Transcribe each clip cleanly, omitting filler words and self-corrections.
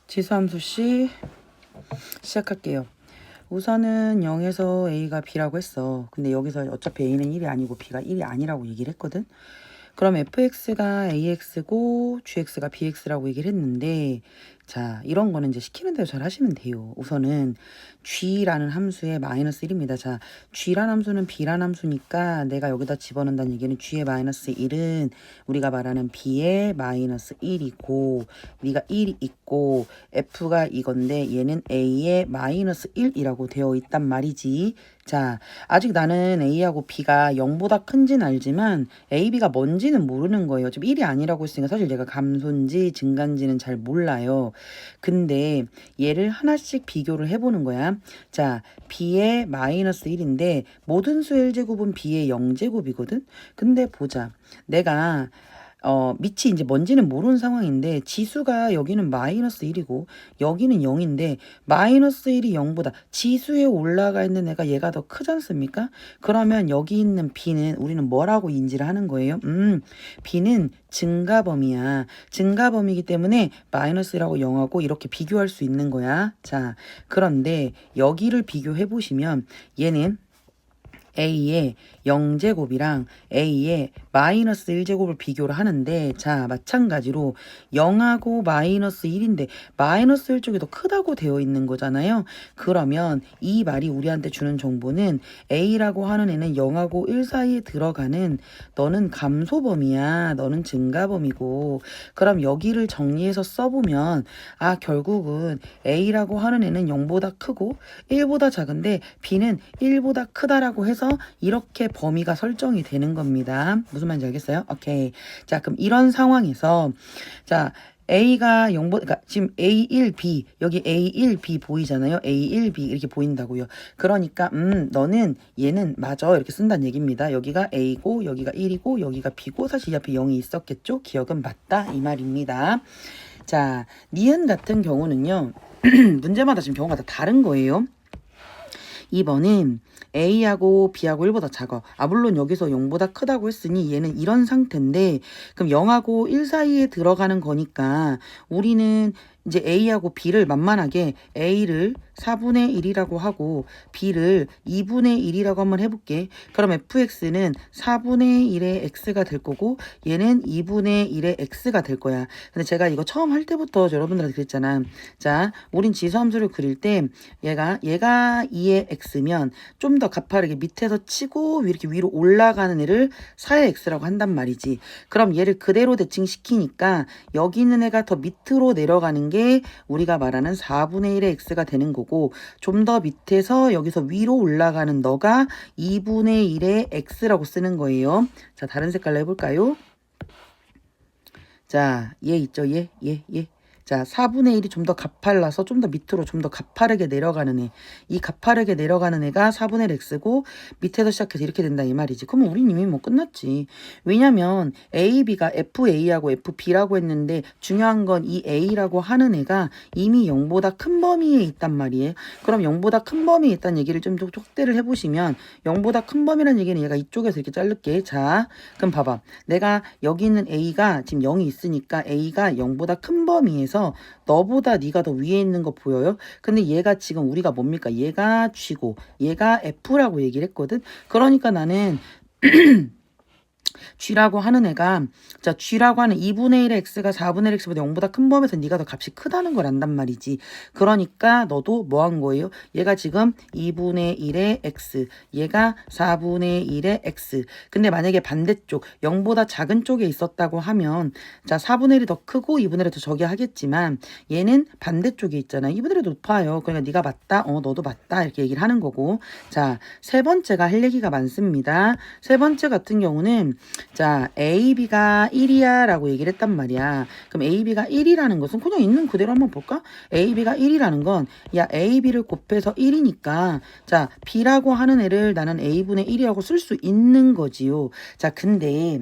지수함수 씨 시작할게요. 우선은 0에서 A가 B라고 했어. 근데 여기서 어차피 A는 1이 아니고 B가 1이 아니라고 얘기를 했거든. 그럼 fx가 ax고 gx가 bx라고 얘기를 했는데, 자, 이런 거는 이제 시키는 대로 잘 하시면 돼요. 우선은 g라는 함수의 마이너스 1입니다. 자, g라는 함수는 b라는 함수니까 내가 여기다 집어넣는다는 얘기는 g의 마이너스 1은 우리가 말하는 b의 마이너스 1이고, 네가 1이 있고 f가 이건데 얘는 a의 마이너스 1이라고 되어 있단 말이지. 자, 아직 나는 A하고 B가 0보다 큰지는 알지만 A, B가 뭔지는 모르는 거예요. 지금 1이 아니라고 했으니까 사실 얘가 감소인지 증가인지는 잘 몰라요. 근데 얘를 하나씩 비교를 해보는 거야. 자, B의 마이너스 1인데 모든 수의 1제곱은 B의 0제곱이거든. 근데 보자. 내가 밑이 이제 뭔지는 모르는 상황인데 지수가 여기는 마이너스 1이고 여기는 0인데 마이너스 1이 0보다 지수에 올라가 있는 애가 얘가 더 크지 않습니까? 그러면 여기 있는 B는 우리는 뭐라고 인지를 하는 거예요? B는 증가범위야. 증가범위이기 때문에 마이너스라고 0하고 이렇게 비교할 수 있는 거야. 자, 그런데 여기를 비교해 보시면 얘는 A의 0제곱이랑 A의 마이너스 1제곱을 비교를 하는데, 자, 마찬가지로 0하고 마이너스 1인데 마이너스 1 쪽이 더 크다고 되어 있는 거잖아요. 그러면 이 말이 우리한테 주는 정보는 A라고 하는 애는 0하고 1 사이에 들어가는 너는 감소범위야. 너는 증가범위고. 그럼 여기를 정리해서 써보면 결국은 A라고 하는 애는 0보다 크고 1보다 작은데 B는 1보다 크다라고 해서 이렇게 범위가 설정이 되는 겁니다. 무슨 말인지 알겠어요? 오케이. 자, 그럼 이런 상황에서 자, A가 0보다, 그러니까 지금 A1B, 여기 A1B 보이잖아요. A1B 이렇게 보인다고요. 그러니까 너는 얘는 맞아 이렇게 쓴다는 얘기입니다. 여기가 A고 여기가 1이고 여기가 B고 사실 이 앞에 0이 있었겠죠. 기억은 맞다 이 말입니다. 자, 니은 같은 경우는요. 문제마다 지금 경우가 다 다른 거예요. 2번은 A하고 B하고 1보다 작아. 물론 여기서 0보다 크다고 했으니 얘는 이런 상태인데, 그럼 0하고 1 사이에 들어가는 거니까 우리는 이제 A하고 B를 만만하게 A를 4분의 1이라고 하고 B를 2분의 1이라고 한번 해볼게. 그럼 fx는 4분의 1의 x가 될 거고 얘는 2분의 1의 x가 될 거야. 근데 제가 이거 처음 할 때부터 여러분들한테 그랬잖아. 자, 우린 지수함수를 그릴 때 얘가 2의 x면 좀 더 가파르게 밑에서 치고 이렇게 위로 올라가는 애를 4의 x라고 한단 말이지. 그럼 얘를 그대로 대칭시키니까 여기 있는 애가 더 밑으로 내려가는 게 우리가 말하는 4분의 1의 x가 되는 거고, 좀 더 밑에서 여기서 위로 올라가는 너가 2분의 1의 x라고 쓰는 거예요. 자, 다른 색깔로 해볼까요? 자, 얘 있죠? 얘. 자, 4분의 1이 좀 더 가팔라서 좀 더 밑으로 좀 더 가파르게 내려가는 애. 이 가파르게 내려가는 애가 4분의 1 x고 밑에서 시작해서 이렇게 된다 이 말이지. 그러면 우린 이미 뭐 끝났지. 왜냐면 A, B가 FA하고 FB라고 했는데 중요한 건 이 A라고 하는 애가 이미 0보다 큰 범위에 있단 말이에요. 그럼 0보다 큰 범위에 있다는 얘기를 좀 촉대를 해보시면 0보다 큰 범위라는 얘기는 얘가 이쪽에서 이렇게 자를게. 자, 그럼 봐봐. 내가 여기 있는 A가 지금 0이 있으니까 A가 0보다 큰 범위에서 너보다 네가 더 위에 있는 거 보여요? 근데 얘가 지금 우리가 뭡니까? 얘가 G고 얘가 F라고 얘기를 했거든. 그러니까 나는 G라고 하는 애가, 자, G라고 하는 2분의 1의 x가 4분의 1 x보다 0보다 큰 범위에서 네가 더 값이 크다는 걸 안단 말이지. 그러니까 너도 뭐 한 거예요? 얘가 지금 2분의 1의 x, 얘가 4분의 1의 x. 근데 만약에 반대쪽 0보다 작은 쪽에 있었다고 하면, 자, 4분의 1이 더 크고 2분의 1이 더 적게 하겠지만 얘는 반대쪽에 있잖아. 2분의 1이 높아요. 그러니까 네가 맞다, 너도 맞다 이렇게 얘기를 하는 거고. 자, 세 번째가 할 얘기가 많습니다. 세 번째 같은 경우는 자, A, B가 1이야 라고 얘기를 했단 말이야. 그럼 A, B가 1이라는 것은 그냥 있는 그대로 한번 볼까? A, B가 1이라는 건 야, A, B를 곱해서 1이니까 자, B라고 하는 애를 나는 A분의 1이라고 쓸 수 있는 거지요. 자, 근데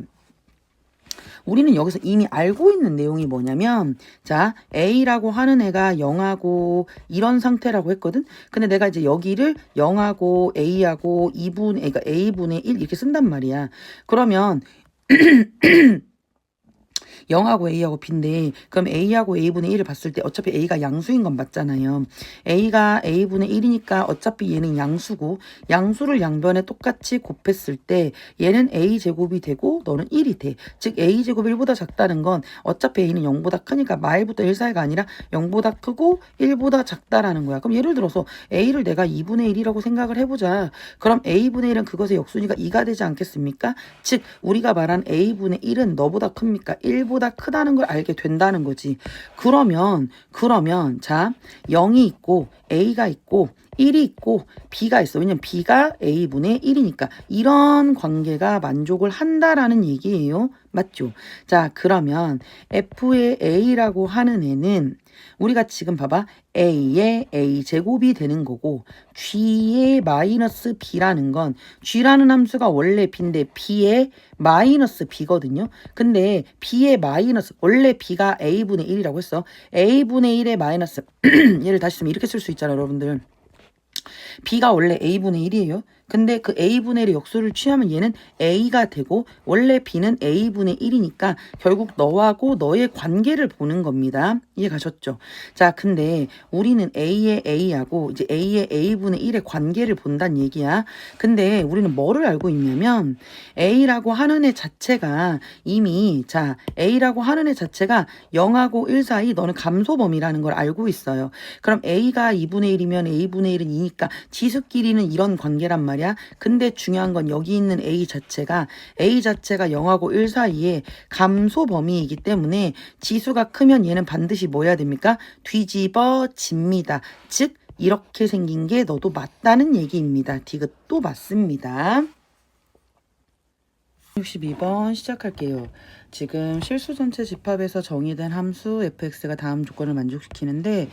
우리는 여기서 이미 알고 있는 내용이 뭐냐면, 자, A라고 하는 애가 0하고 이런 상태라고 했거든. 근데 내가 이제 여기를 0하고 A하고 2분, 그러니까 A분의 1 이렇게 쓴단 말이야. 그러면 0하고 A하고 B인데 그럼 A하고 A분의 1을 봤을 때 어차피 A가 양수인 건 맞잖아요. A가 A분의 1이니까 어차피 얘는 양수고 양수를 양변에 똑같이 곱했을 때 얘는 A제곱이 되고 너는 1이 돼. 즉 A제곱이 1보다 작다는 건 어차피 A는 0보다 크니까 마일부터 1 사이가 아니라 0보다 크고 1보다 작다라는 거야. 그럼 예를 들어서 A를 내가 2분의 1이라고 생각을 해보자. 그럼 A분의 1은 그것의 역순위가 2가 되지 않겠습니까? 즉 우리가 말한 A분의 1은 너보다 큽니까? 1보다 크다는 걸 알게 된다는 거지. 그러면 자 0이 있고 A가 있고 1이 있고 B가 있어. 왜냐면 B가 A분의 1이니까 이런 관계가 만족을 한다라는 얘기예요. 맞죠? 자 그러면 F의 A라고 하는 애는 우리가 지금 봐봐. A의 A제곱이 되는 거고 G의 마이너스 B라는 건 G라는 함수가 원래 B인데 B의 마이너스 B거든요. 근데 B의 마이너스 원래 B가 A분의 1이라고 했어. A분의 1의 마이너스 얘를 다시 쓰면 이렇게 쓸 수 있잖아요. 여러분들. B가 원래 A분의 1이에요. 근데 그 A분의 1의 역수를 취하면 얘는 A가 되고 원래 B는 A분의 1이니까 결국 너하고 너의 관계를 보는 겁니다. 이해 가셨죠? 자, 근데 우리는 A의 A하고 이제 A의 A분의 1의 관계를 본다는 얘기야. 근데 우리는 뭐를 알고 있냐면 A라고 하는 애 자체가 이미 자, A라고 하는 애 자체가 0하고 1 사이 너는 감소범위라는 걸 알고 있어요. 그럼 A가 2분의 1이면 A분의 1은 2니까 지수끼리는 이런 관계란 말이야. 근데 중요한 건 여기 있는 A 자체가 0하고 1 사이에 감소 범위이기 때문에 지수가 크면 얘는 반드시 뭐 해야 됩니까? 뒤집어집니다. 즉 이렇게 생긴 게 너도 맞다는 얘기입니다. 디귿도 맞습니다. 62번 시작할게요. 지금 실수 전체 집합에서 정의된 함수 fx가 다음 조건을 만족시키는데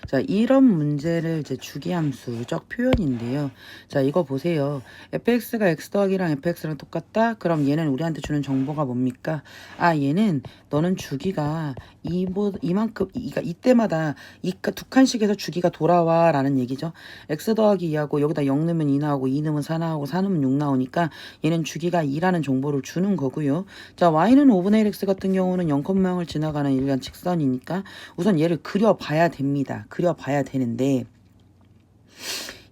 자 이런 문제를 이제 주기함수적 표현인데요. 자 이거 보세요. fx가 x 더하기랑 fx랑 똑같다? 그럼 얘는 우리한테 주는 정보가 뭡니까? 아 얘는 너는 주기가 이만큼 이때마다 두 칸씩에서 주기가 돌아와 라는 얘기죠. x 더하기 2하고 여기다 0 넣으면 2 나오고 2 넣으면 4 나오고 4 넣으면 6 나오니까 얘는 주기가 2라는 정보를 주는 거고요. 자 y는 5분의 1 x 같은 경우는 0,0을 지나가는 일간 직선이니까 우선 얘를 그려봐야 됩니다. 그려봐야 되는데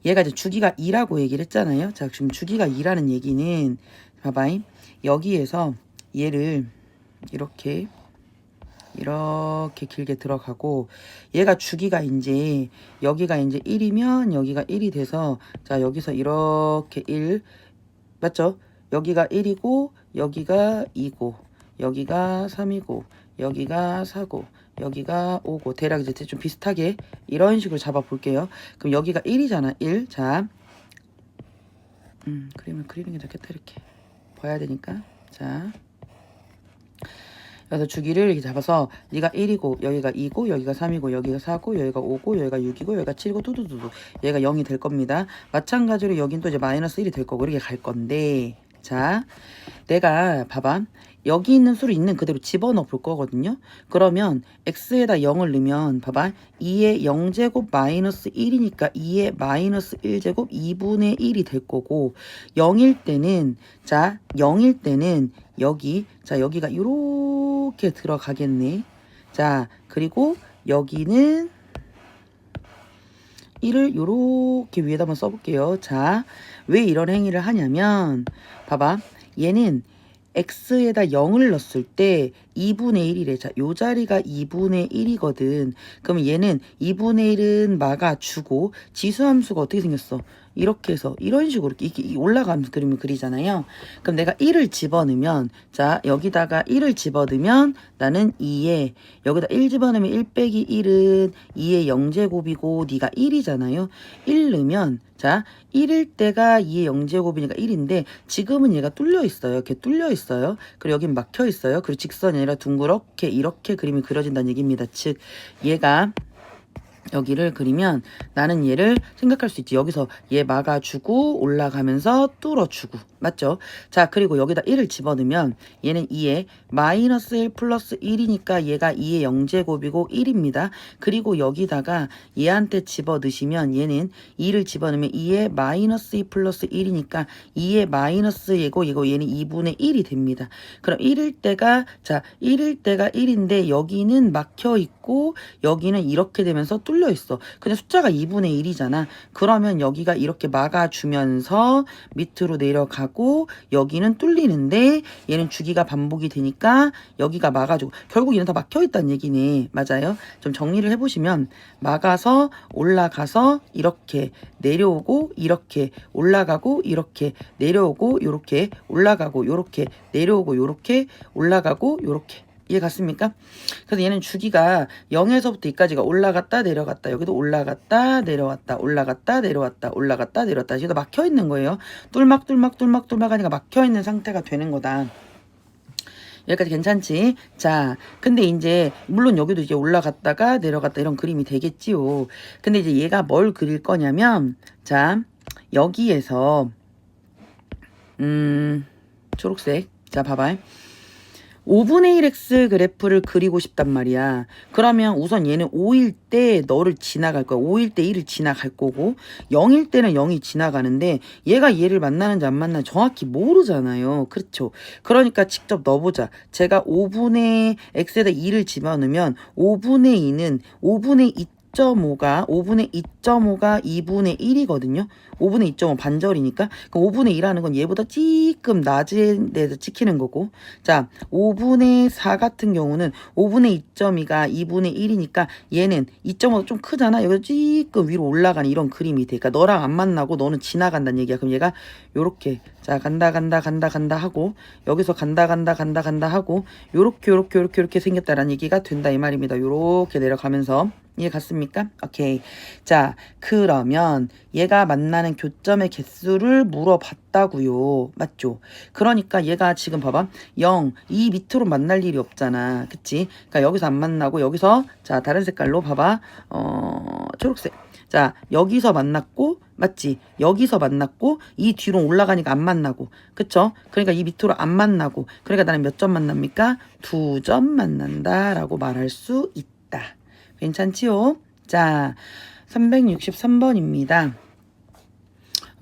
얘가 이제 주기가 2라고 얘기를 했잖아요. 자 지금 주기가 2라는 얘기는 봐봐요. 여기에서 얘를 이렇게 길게 들어가고 얘가 주기가 이제 여기가 이제 1이면 여기가 1이 돼서 자 여기서 이렇게 1 맞죠? 여기가 1이고 여기가 2고 여기가 3이고 여기가 4고 여기가 5고 대략 이제 좀 비슷하게 이런 식으로 잡아 볼게요. 그럼 여기가 1이잖아. 1. 자 그림을 그리는 게 낫겠다. 이렇게 봐야 되니까 자 그래서 주기를 이렇게 잡아서 네가 1이고 여기가 2고 여기가 3이고 여기가 4고 여기가 5고 여기가 6이고 여기가 7이고 뚜두두두 얘가 0이 될 겁니다. 마찬가지로 여긴 또 이제 마이너스 1이 될 거고 이렇게 갈 건데 자 내가 봐봐 여기 있는 수를 있는 그대로 집어넣어 볼 거거든요. 그러면 x에다 0을 넣으면 봐봐 2의 0제곱 마이너스 1이니까 2의 마이너스 1제곱 2분의 1이 될 거고 0일 때는 자 0일 때는 여기 자 여기가 이렇게 들어가겠네. 자 그리고 여기는 1을 요렇게 위에다 한번 써볼게요. 자, 왜 이런 행위를 하냐면 봐봐. 얘는 x에다 0을 넣었을 때 2분의 1이래. 자, 요 자리가 2분의 1이거든. 그럼 얘는 2분의 1은 막아주고 지수함수가 어떻게 생겼어? 이렇게 해서 이런 식으로 이렇게 올라가면서 그림을 그리잖아요. 그럼 내가 1을 집어넣으면 자 여기다가 1을 집어넣으면 나는 2에 여기다 1 집어넣으면 1 빼기 1은 2의 0제곱이고 네가 1이잖아요. 1 넣으면 자 1일 때가 2의 0제곱이니까 1인데 지금은 얘가 뚫려 있어요. 이렇게 뚫려 있어요. 그리고 여긴 막혀 있어요. 그리고 직선이 아니라 둥그렇게 이렇게 그림이 그려진다는 얘기입니다. 즉 얘가 여기를 그리면 나는 얘를 생각할 수 있지. 여기서 얘 막아주고 올라가면서 뚫어주고 맞죠? 자, 그리고 여기다 1을 집어넣으면 얘는 2에 마이너스 1 플러스 1이니까 얘가 2의 0제곱이고 1입니다. 그리고 여기다가 얘한테 집어넣으시면 얘는 2를 집어넣으면 2의 마이너스 2 플러스 1이니까 2의 마이너스 얘고 얘는 2분의 1이 됩니다. 그럼 1일 때가 자 1일 때가 1인데 여기는 막혀 있고 여기는 이렇게 되면서 뚫려 있어. 근데 숫자가 2분의 1이잖아. 그러면 여기가 이렇게 막아주면서 밑으로 내려가고 여기는 뚫리는데 얘는 주기가 반복이 되니까 여기가 막아주고 결국 얘는 다 막혀있다는 얘기네. 맞아요. 좀 정리를 해보시면 막아서 올라가서 이렇게 내려오고 이렇게 올라가고 이렇게 내려오고 이렇게 올라가고 이렇게 내려오고 이렇게 올라가고 이렇게 이해 갔습니까? 그래서 얘는 주기가 0에서부터 2까지가 올라갔다 내려갔다 여기도 올라갔다 내려왔다 올라갔다 내려왔다 올라갔다 내려왔다 여기도 막혀있는 거예요. 뚫막 하니까 막혀있는 상태가 되는 거다. 여기까지 괜찮지? 자, 근데 이제 물론 여기도 이제 올라갔다가 내려갔다 이런 그림이 되겠지요. 근데 이제 얘가 뭘 그릴 거냐면 자, 여기에서 초록색 자 봐봐. 5분의 1x 그래프를 그리고 싶단 말이야. 그러면 우선 얘는 5일 때 너를 지나갈 거야. 5일 때 1을 지나갈 거고 0일 때는 0이 지나가는데 얘가 얘를 만나는지 안 만나는지 정확히 모르잖아요. 그렇죠? 그러니까 직접 넣어보자. 제가 5분의 x에다 2를 집어넣으면 5분의 2는 5분의 2.5가 2분의 1이거든요. 5분의 2.5 반절이니까 그 5분의 2라는 건 얘보다 조금 낮은 데서 찍히는 거고 자 5분의 4 같은 경우는 5분의 2.2가 2분의 1이니까 얘는 2.5가 좀 크잖아. 여기서 조금 위로 올라가는 이런 그림이 돼. 그러니까 너랑 안 만나고 너는 지나간다는 얘기야. 그럼 얘가 요렇게 자 간다 하고 여기서 간다 하고 요렇게 생겼다라는 얘기가 된다 이 말입니다. 요렇게 내려가면서 이해 갔습니까? 오케이. 자, 그러면 얘가 만나는 교점의 개수를 물어봤다고요. 맞죠? 그러니까 얘가 지금 봐봐. 0, 이 밑으로 만날 일이 없잖아. 그치? 그러니까 여기서 안 만나고 여기서 자, 다른 색깔로 봐봐. 초록색. 자, 여기서 만났고 맞지? 여기서 만났고 이 뒤로 올라가니까 안 만나고 그쵸? 그러니까 이 밑으로 안 만나고 그러니까 나는 몇 점 만납니까? 2점 만난다라고 말할 수 있다. 괜찮지요? 자, 363번입니다.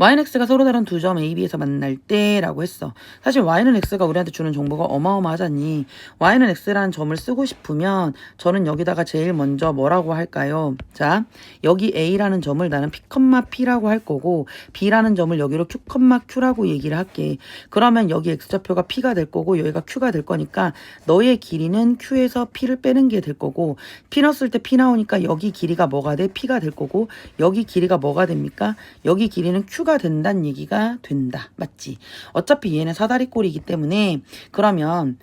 y는 x가 서로 다른 두 점 A, B에서 만날 때라고 했어. 사실 y는 x가 우리한테 주는 정보가 어마어마하잖니. y는 x라는 점을 쓰고 싶으면 저는 여기다가 제일 먼저 뭐라고 할까요? 자, 여기 A라는 점을 나는 P, P라고 할 거고 B라는 점을 여기로 Q, Q라고 얘기를 할게. 그러면 여기 x좌표가 P가 될 거고 여기가 Q가 될 거니까 너의 길이는 Q에서 P를 빼는 게 될 거고 P 넣었을 때 P 나오니까 여기 길이가 뭐가 돼? P가 될 거고 여기 길이가 뭐가 됩니까? 여기 길이는 Q가 된다는 얘기가 된다. 맞지? 어차피 얘는 사다리꼴이기 때문에 그러면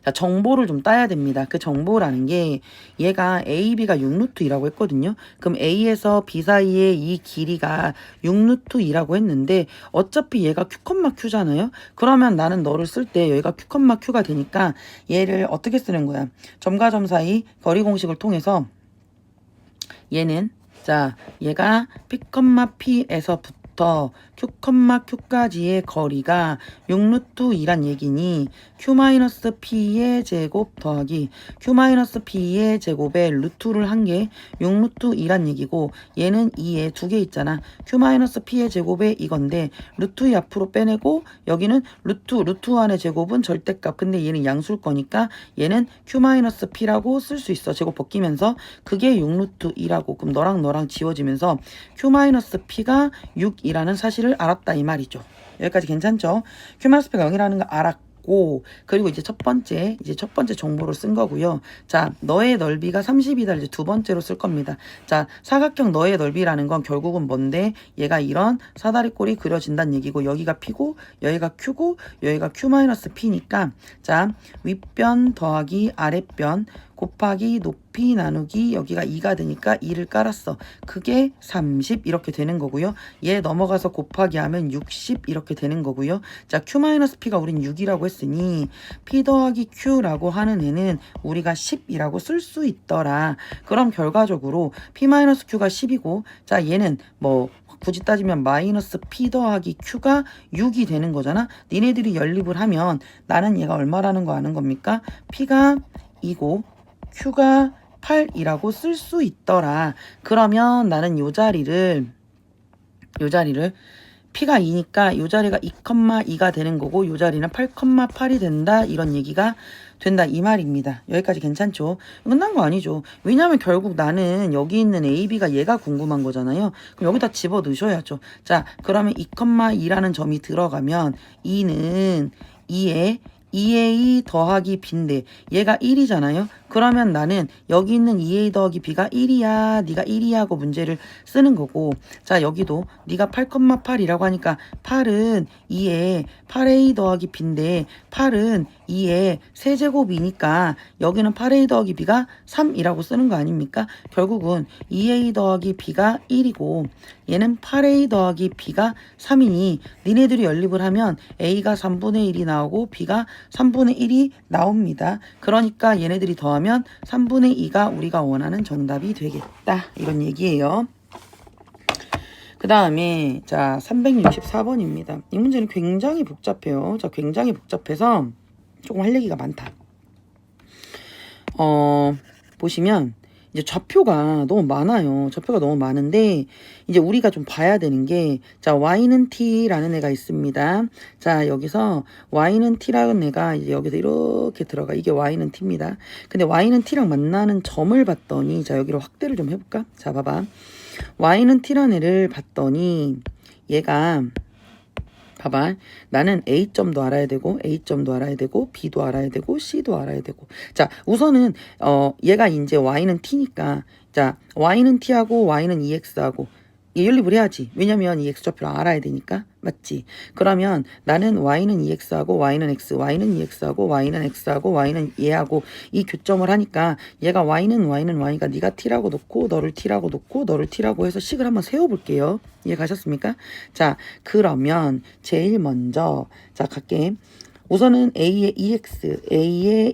자, 정보를 좀 따야 됩니다. 그 정보라는 게 얘가 A, B가 6루트이라고 했거든요. 그럼 A에서 B 사이에 이 길이가 6루트이라고 했는데 어차피 얘가 Q, Q잖아요. 그러면 나는 너를 쓸 때 여기가 Q, Q가 되니까 얘를 어떻게 쓰는 거야? 점과 점 사이 거리 공식을 통해서 얘는 자 얘가 P, P에서부터 Q, Q까지의 거리가 6루트2란 얘기니 Q-P의 제곱 더하기 Q-P의 제곱에 루트를 한 게 6루트2란 얘기고 얘는 2에 두 개 있잖아. Q-P의 제곱에 이건데 루트2 앞으로 빼내고 여기는 루트 안의 제곱은 절대값. 근데 얘는 양수일 거니까 얘는 Q-P라고 쓸 수 있어. 제곱 벗기면서 그게 6루트2라고. 그럼 너랑 지워지면서 Q-P가 6이라는 사실을 알았다 이 말이죠. 여기까지 괜찮죠? Q-P가 0이라는 거 알았고 그리고 이제 첫 번째 정보를 쓴 거고요. 자, 너의 넓이가 30이다. 이제 두 번째로 쓸 겁니다. 자, 사각형 너의 넓이라는 건 결국은 뭔데? 얘가 이런 사다리꼴이 그려진다는 얘기고 여기가 P고 여기가 Q고 여기가 Q-P니까 자, 윗변 더하기 아랫변 곱하기 높이 나누기 여기가 2가 되니까 2를 깔았어. 그게 30 이렇게 되는 거고요. 얘 넘어가서 곱하기 하면 60 이렇게 되는 거고요. 자, Q-P가 우린 6이라고 했으니 P 더하기 Q라고 하는 애는 우리가 10이라고 쓸 수 있더라. 그럼 결과적으로 P-Q가 10이고 자, 얘는 뭐 굳이 따지면 마이너스 P 더하기 Q가 6이 되는 거잖아. 니네들이 연립을 하면 나는 얘가 얼마라는 거 아는 겁니까? P가 2고 Q가 8이라고 쓸 수 있더라. 그러면 나는 요 자리를 P가 2니까 요 자리가 2,2가 되는 거고 요 자리는 8,8이 된다. 이런 얘기가 된다 이 말입니다. 여기까지 괜찮죠? 끝난 거 아니죠. 왜냐면 결국 나는 여기 있는 A, B가 얘가 궁금한 거잖아요. 그럼 여기다 집어 넣으셔야죠. 자, 그러면 2,2라는 점이 들어가면 2는 2A 더하기 B인데 얘가 1이잖아요. 그러면 나는 여기 있는 2A 더하기 B가 1이야. 네가 1이야 하고 문제를 쓰는 거고. 자, 여기도 네가 8,8이라고 하니까 8은 2에 8A 더하기 B인데 8은 2에 세제곱이니까 여기는 8A 더하기 B가 3이라고 쓰는 거 아닙니까? 결국은 2A 더하기 B가 1이고 얘는 8A 더하기 B가 3이니 니네들이 연립을 하면 A가 3분의 1이 나오고 B가 3분의 1이 나옵니다. 그러니까 얘네들이 더하면 3분의 2가 우리가 원하는 정답이 되겠다. 이런 얘기예요. 그 다음에 자 364번입니다. 이 문제는 굉장히 복잡해요. 자, 굉장히 복잡해서 조금 할 얘기가 많다. 보시면 이제 좌표가 너무 많아요. 좌표가 너무 많은데 이제 우리가 좀 봐야 되는 게 자 y는 t라는 애가 있습니다. 자 여기서 y는 t라는 애가 이제 여기서 이렇게 들어가. 이게 y는 t입니다. 근데 y는 t랑 만나는 점을 봤더니 자 여기로 확대를 좀 해볼까? 자 봐봐. y는 t라는 애를 봤더니 얘가 봐봐. 나는 A점도 알아야 되고 A점도 알아야 되고 B도 알아야 되고 C도 알아야 되고. 자 우선은 얘가 이제 Y는 T니까 자 Y는 T하고 Y는 EX하고 연립을 해야지. 왜냐면 이 X좌표를 알아야 되니까. 맞지? 그러면 나는 Y는 EX하고 Y는 X, Y는 EX하고 Y는 X하고 Y는 얘하고 이 교점을 하니까 얘가 Y는 Y가 네가 T라고 놓고 너를 T라고 놓고 너를 T라고 해서 식을 한번 세워볼게요. 이해 가셨습니까? 자 그러면 제일 먼저 자 갈게. 우선은 A의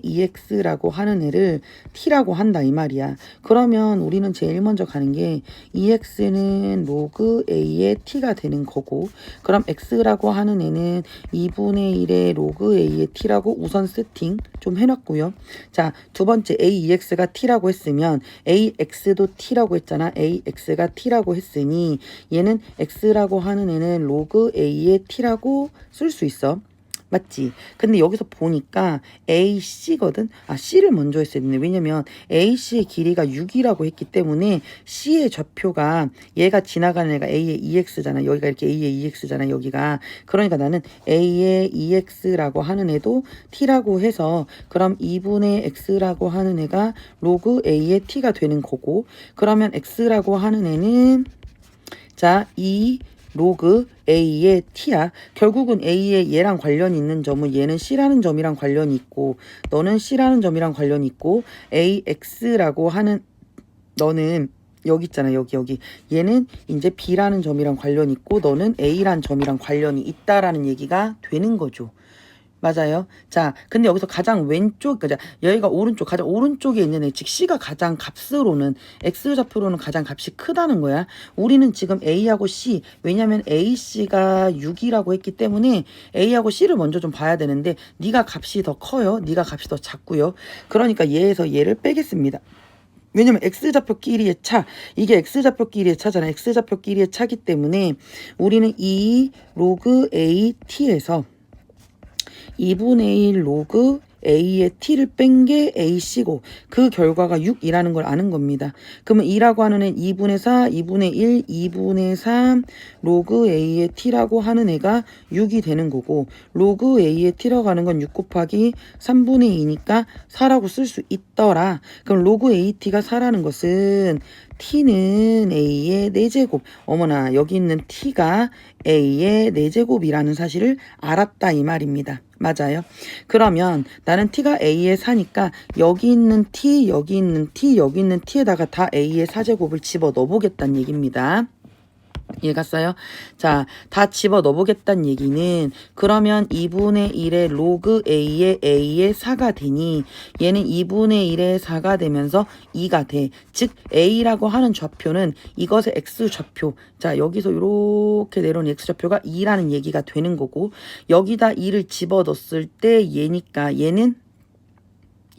EX라고 하는 애를 T라고 한다 이 말이야. 그러면 우리는 제일 먼저 가는 게 EX는 로그 A의 T가 되는 거고 그럼 X라고 하는 애는 2분의 1의 로그 A의 T라고 우선 세팅 좀 해놨고요. 자, 두 번째 AEX가 T라고 했으면 AX도 T라고 했잖아. AX가 T라고 했으니 얘는 X라고 하는 애는 로그 A의 T라고 쓸 수 있어. 맞지? 근데 여기서 보니까 AC거든? 아, C를 먼저 했어야 되네. 왜냐면 AC의 길이가 6이라고 했기 때문에 C의 좌표가 얘가 지나가는 애가 A의 EX잖아. 여기가 이렇게 A의 EX잖아. 여기가. 그러니까 나는 A의 EX라고 하는 애도 T라고 해서 그럼 2분의 X라고 하는 애가 로그 A의 T가 되는 거고 그러면 X라고 하는 애는 자, 로그 A의 T야. 결국은 A의 얘랑 관련이 있는 점은 얘는 C라는 점이랑 관련이 있고 너는 C라는 점이랑 관련이 있고 AX라고 하는 너는 여기 있잖아. 여기 얘는 이제 B라는 점이랑 관련이 있고 너는 A라는 점이랑 관련이 있다라는 얘기가 되는 거죠. 맞아요. 자, 근데 여기서 가장 왼쪽, 그러니까 여기가 오른쪽, 가장 오른쪽에 있는 애, 즉 C가 가장 값으로는 X좌표로는 가장 값이 크다는 거야. 우리는 지금 A하고 C, 왜냐면 AC가 6이라고 했기 때문에 A하고 C를 먼저 좀 봐야 되는데 네가 값이 더 커요. 네가 값이 더 작고요. 그러니까 얘에서 얘를 빼겠습니다. 왜냐면 X좌표끼리의 차, 이게 X좌표끼리의 차잖아. X좌표끼리의 차기 때문에 우리는 이 로그 AT에서 2분의 1 로그 A의 T를 뺀 게 AC고 그 결과가 6이라는 걸 아는 겁니다. 그러면 2라고 하는 애 2분의 4, 2분의 1, 2분의 3 로그 A의 T라고 하는 애가 6이 되는 거고 로그 A의 T라고 하는 건 6 곱하기 3분의 2니까 4라고 쓸 수 있더라. 그럼 로그 AT가 4라는 것은 T는 A의 4제곱. 어머나 여기 있는 T가 A의 4제곱이라는 사실을 알았다 이 말입니다. 맞아요. 그러면 나는 T가 A의 4니까 여기 있는 T, 여기 있는 T, 여기 있는 T에다가 다 A의 4제곱을 집어 넣어보겠다는 얘기입니다. 이해 갔어요? 자, 다 집어 넣어보겠다는 얘기는 그러면 2분의 1의 로그 A의 4가 되니 얘는 2분의 1의 4가 되면서 2가 돼. 즉 A라고 하는 좌표는 이것의 X좌표. 자, 여기서 이렇게 내려온 X좌표가 2라는 얘기가 되는 거고 여기다 2를 집어 넣었을 때 얘니까 얘는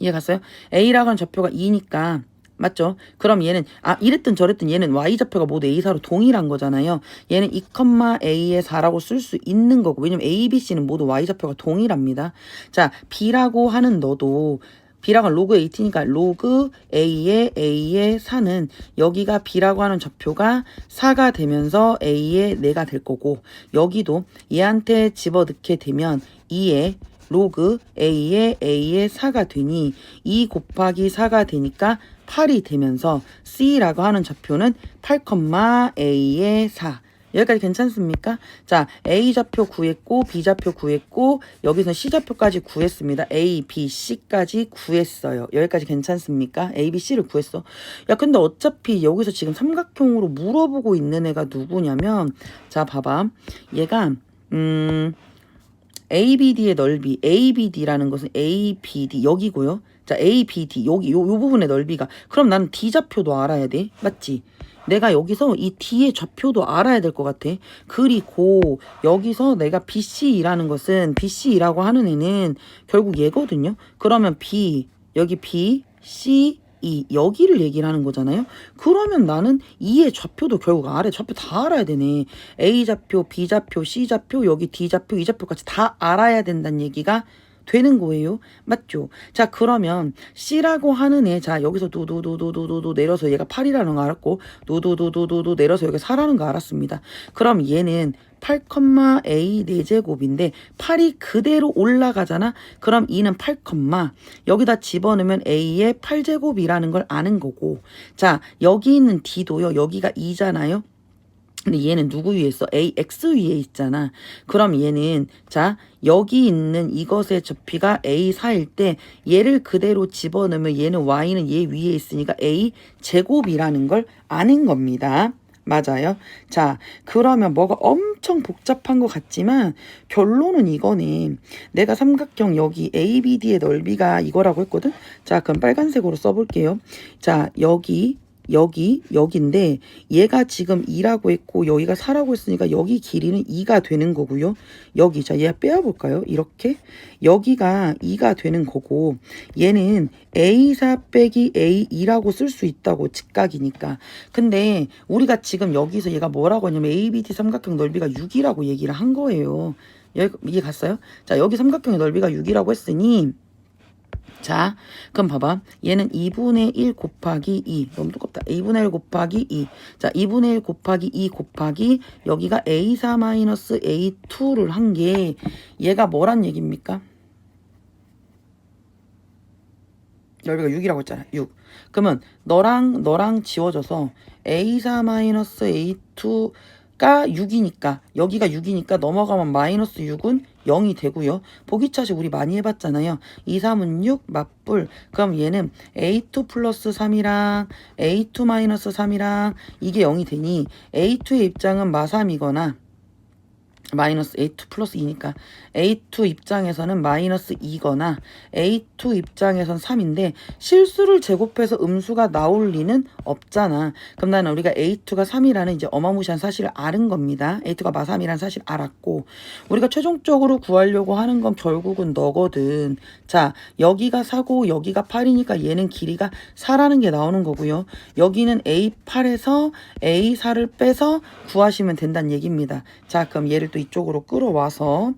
이해 갔어요? A라고 하는 좌표가 2니까 맞죠? 그럼 얘는 이랬든 저랬든 얘는 y좌표가 모두 A4로 동일한 거잖아요. 얘는 2,A의 4라고 쓸 수 있는 거고 왜냐면 A, B, C는 모두 y좌표가 동일합니다. 자, B라고 하는 너도 B라고 하는 로그 AT니까 로그 A의 4는 여기가 B라고 하는 좌표가 4가 되면서 A의 4가 될 거고 여기도 얘한테 집어넣게 되면 2의 로그 A의 4가 되니 2 곱하기 4가 되니까 8이 되면서 C라고 하는 좌표는 8,A의 4. 여기까지 괜찮습니까? 자, A좌표 구했고 B좌표 구했고 여기서 C좌표까지 구했습니다. A, B, C까지 구했어요. 여기까지 괜찮습니까? A, B, C를 구했어. 야, 근데 어차피 여기서 지금 삼각형으로 물어보고 있는 애가 누구냐면 자, 봐봐. 얘가 ABD의 넓이, ABD라는 것은 ABD 여기고요. 자, ABD 여기 요 부분의 넓이가 그럼 나는 D좌표도 알아야 돼. 맞지? 내가 여기서 이 D의 좌표도 알아야 될 것 같아. 그리고 여기서 내가 BC라는 것은 BC라고 하는 애는 결국 얘거든요. 그러면 B 여기 B, C, 여기를 얘기를 하는 거잖아요. 그러면 나는 2의 좌표도 결국 아래 좌표 다 알아야 되네. A좌표, B좌표, C좌표, 여기 D좌표, E좌표까지 다 알아야 된다는 얘기가 되는 거예요. 맞죠? 자, 그러면 C라고 하는 애, 자, 여기서 도도도도도도 내려서 얘가 8이라는 거 알았고, 도도도도도도 내려서 여기 4라는 거 알았습니다. 그럼 얘는 8,A 4제곱인데 8이 그대로 올라가잖아. 그럼 2는 8, 여기다 집어넣으면 A의 8제곱이라는 걸 아는 거고 자, 여기 있는 D도요. 여기가 2잖아요. 근데 얘는 누구 위에 있어? AX 위에 있잖아. 그럼 얘는 자 여기 있는 이것의 접히가 A4일 때 얘를 그대로 집어넣으면 얘는 Y는 얘 위에 있으니까 A 제곱이라는 걸 아는 겁니다. 맞아요. 자, 그러면 뭐가 엄청 복잡한 것 같지만 결론은 이거네. 내가 삼각형 여기 ABD의 넓이가 이거라고 했거든. 자, 그럼 빨간색으로 써볼게요. 자, 여기인데 얘가 지금 2라고 했고 여기가 4라고 했으니까 여기 길이는 2가 되는 거고요. 여기 자 얘 빼어볼까요? 이렇게 여기가 2가 되는 거고 얘는 A4 빼기 A2라고 쓸 수 있다고 직각이니까. 근데 우리가 지금 여기서 얘가 뭐라고 하냐면 ABD 삼각형 넓이가 6이라고 얘기를 한 거예요. 이게 갔어요? 자, 여기 삼각형의 넓이가 6이라고 했으니 자, 그럼 봐봐. 얘는 2분의 1 곱하기 2. 너무 두껍다. 2분의 1 곱하기 2. 자, 2분의 1 곱하기 2 곱하기 여기가 A4 마이너스 A2를 한 게 얘가 뭐란 얘기입니까? 넓이가 6이라고 했잖아. 6. 그러면 너랑 지워져서 A4 마이너스 A2가 6이니까 여기가 6이니까 넘어가면 마이너스 6은 0이 되고요. 보기차식 우리 많이 해봤잖아요. 2, 3은 6, 맞불. 그럼 얘는 A2 플러스 3이랑 A2 마이너스 3이랑 이게 0이 되니 A2의 입장은 마3이거나 마이너스 A2 플러스 2니까 A2 입장에서는 마이너스 2거나 A2 입장에선 3인데 실수를 제곱해서 음수가 나올 리는 없잖아. 그럼 나는 우리가 A2가 3이라는 이제 어마무시한 사실을 알은 겁니다. A2가 마3이라는 사실 알았고 우리가 최종적으로 구하려고 하는 건 결국은 너거든. 자, 여기가 4고 여기가 8이니까 얘는 길이가 4라는 게 나오는 거고요. 여기는 A8에서 A4를 빼서 구하시면 된다는 얘기입니다. 자, 그럼 얘를 또 이쪽으로 끌어와서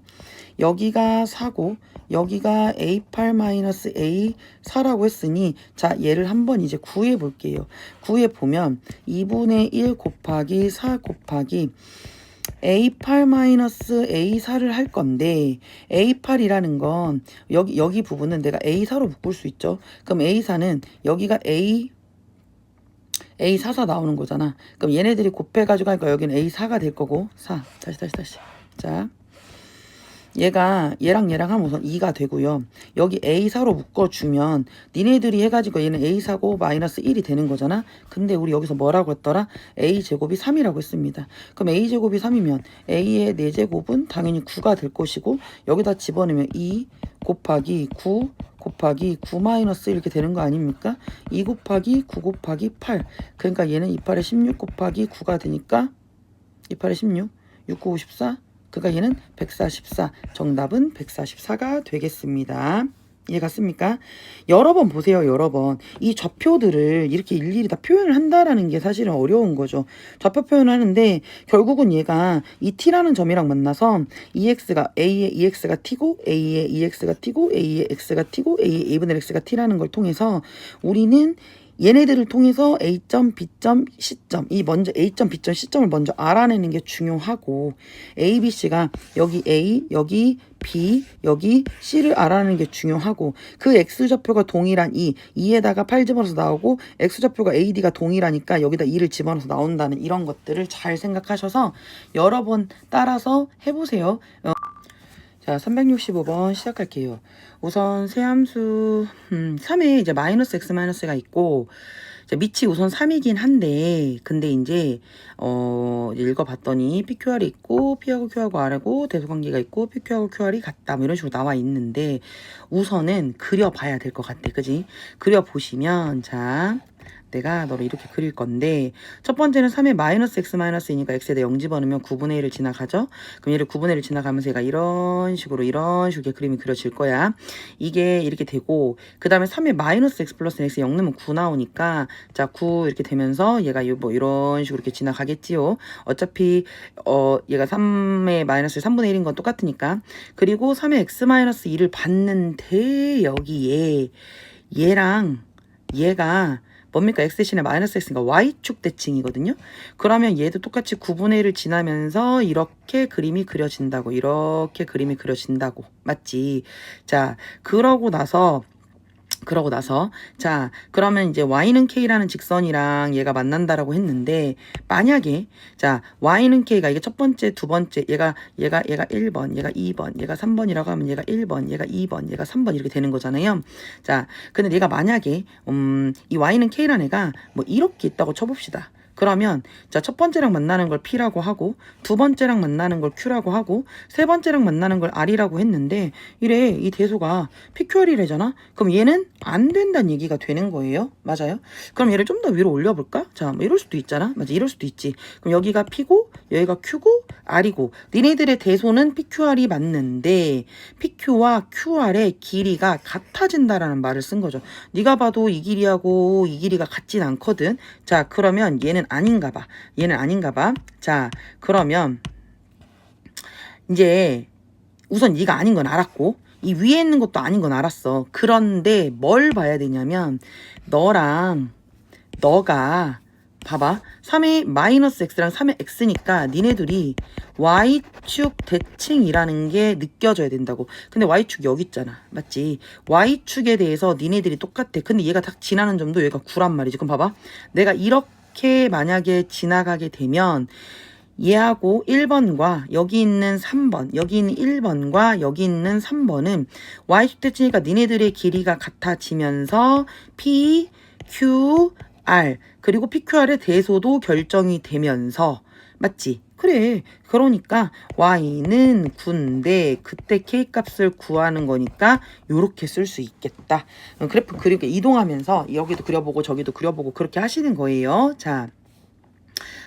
여기가 4고 여기가 A8-A4라고 했으니 자, 얘를 한번 이제 구해 볼게요. 구해 보면 2분의 1 곱하기 4 곱하기 A8-A4를 할 건데 A8이라는 건 여기 부분은 내가 A4로 묶을 수 있죠. 그럼 A4는 여기가 A44 나오는 거잖아. 그럼 얘네들이 곱해가지고 하니까 여기는 A4가 될 거고 4. 다시. 자, 얘가 얘랑 하면 우선 2가 되고요. 여기 A4로 묶어주면 니네들이 해가지고 얘는 A4고 마이너스 1이 되는 거잖아. 근데 우리 여기서 뭐라고 했더라? A제곱이 3이라고 했습니다. 그럼 A제곱이 3이면 A의 4제곱은 당연히 9가 될 것이고 여기다 집어넣으면 2 곱하기 9 곱하기 9 마이너스 이렇게 되는 거 아닙니까? 2 곱하기 9 곱하기 8. 그러니까 얘는 2, 8에 16 곱하기 9가 되니까 2, 8에 16, 6, 9, 54. 그러니까 얘는 144. 정답은 144가 되겠습니다. 이해 갔습니까? 여러 번 보세요. 여러 번. 이 좌표들을 이렇게 일일이 다 표현을 한다라는 게 사실은 어려운 거죠. 좌표 표현을 하는데 결국은 얘가 이 t라는 점이랑 만나서 ex가 a의 ex가 t고 a의 ex가 t고 a의 x가 t고 a의 a분의 x가 t라는 걸 통해서 우리는 얘네들을 통해서 A점, B점, C점 이 먼저 A점, B점, C점을 먼저 알아내는 게 중요하고 A, B, C가 여기 A, 여기 B, 여기 C를 알아내는 게 중요하고 그 X좌표가 동일한 2에다가 8 집어넣어서 나오고 X좌표가 AD가 동일하니까 여기다 2를 집어넣어서 나온다는 이런 것들을 잘 생각하셔서 여러 번 따라서 해보세요. 자, 365번 시작할게요. 우선 세함수 3에 이제 마이너스 x 마이너스가 있고 밑이 우선 3이긴 한데 근데 이제 읽어봤더니 PQR이 있고 P하고 Q하고 R하고 대소관계가 있고 PQ하고 QR이 같다 뭐 이런 식으로 나와 있는데 우선은 그려봐야 될 것 같아. 그지? 그려보시면 자 내가 너를 이렇게 그릴 건데 첫 번째는 3에 마이너스 x 마이너스이니까 x에다 0 집어넣으면 9분의 1을 지나가죠. 그럼 얘를 9분의 1을 지나가면서 얘가 이런 식으로 그림이 그려질 거야. 이게 이렇게 되고 그 다음에 3에 마이너스 x 플러스 x 0 넣으면 9 나오니까 자 9 이렇게 되면서 얘가 뭐 이런 식으로 이렇게 지나가겠지요. 어차피 얘가 3에 마이너스 3분의 1인 건 똑같으니까. 그리고 3에 x 마이너스 2를 봤는데 여기에 얘랑 얘가 뭡니까? x 대신에 마이너스 x니까 y축 대칭이거든요. 그러면 얘도 똑같이 9분의 1을 지나면서 이렇게 그림이 그려진다고. 이렇게 그림이 그려진다고. 맞지? 자, 그러고 나서 자 그러면 이제 y는 k라는 직선이랑 얘가 만난다라고 했는데 만약에 자 y는 k가 이게 첫 번째 두 번째 얘가 1번 얘가 2번 얘가 3번이라고 하면 얘가 1번 얘가 2번 얘가 3번 이렇게 되는 거잖아요. 자 근데 얘가 만약에 이 y는 k라는 애가 뭐 이렇게 있다고 쳐봅시다. 그러면 자 첫 번째랑 만나는 걸 P라고 하고 두 번째랑 만나는 걸 Q라고 하고 세 번째랑 만나는 걸 R이라고 했는데 이래 이 대소가 PQR이래잖아. 그럼 얘는 안 된다는 얘기가 되는 거예요. 맞아요? 그럼 얘를 좀 더 위로 올려볼까? 자 뭐 이럴 수도 있잖아. 맞아 이럴 수도 있지. 그럼 여기가 P고 여기가 Q고 R이고 니네들의 대소는 PQR이 맞는데 PQ와 QR의 길이가 같아진다라는 말을 쓴 거죠. 네가 봐도 이 길이하고 이 길이가 같진 않거든. 자 그러면 얘는 아닌가 봐. 얘는 아닌가 봐. 자 그러면 이제 우선 네가 아닌 건 알았고 이 위에 있는 것도 아닌 건 알았어. 그런데 뭘 봐야 되냐면 너가 봐봐. 3의 마이너스 x랑 3의 x니까 니네들이 y축 대칭이라는 게 느껴져야 된다고. 근데 y축 여기 있잖아. 맞지? y축에 대해서 니네들이 똑같아. 근데 얘가 딱 지나는 점도 얘가 9란 말이지. 그럼 봐봐. 내가 이렇게 만약에 지나가게 되면 얘하고 1번과 여기 있는 3번, 여기 있는 1번과 여기 있는 3번은 y축 대칭이니까 니네들의 길이가 같아지면서 P, Q, R 그리고 PQR의 대소도 결정이 되면서 맞지? 그래. 그러니까 y는 9인데 그때 k값을 구하는 거니까 요렇게 쓸 수 있겠다. 그래프 그리고 이동하면서 여기도 그려보고 저기도 그려보고 그렇게 하시는 거예요. 자.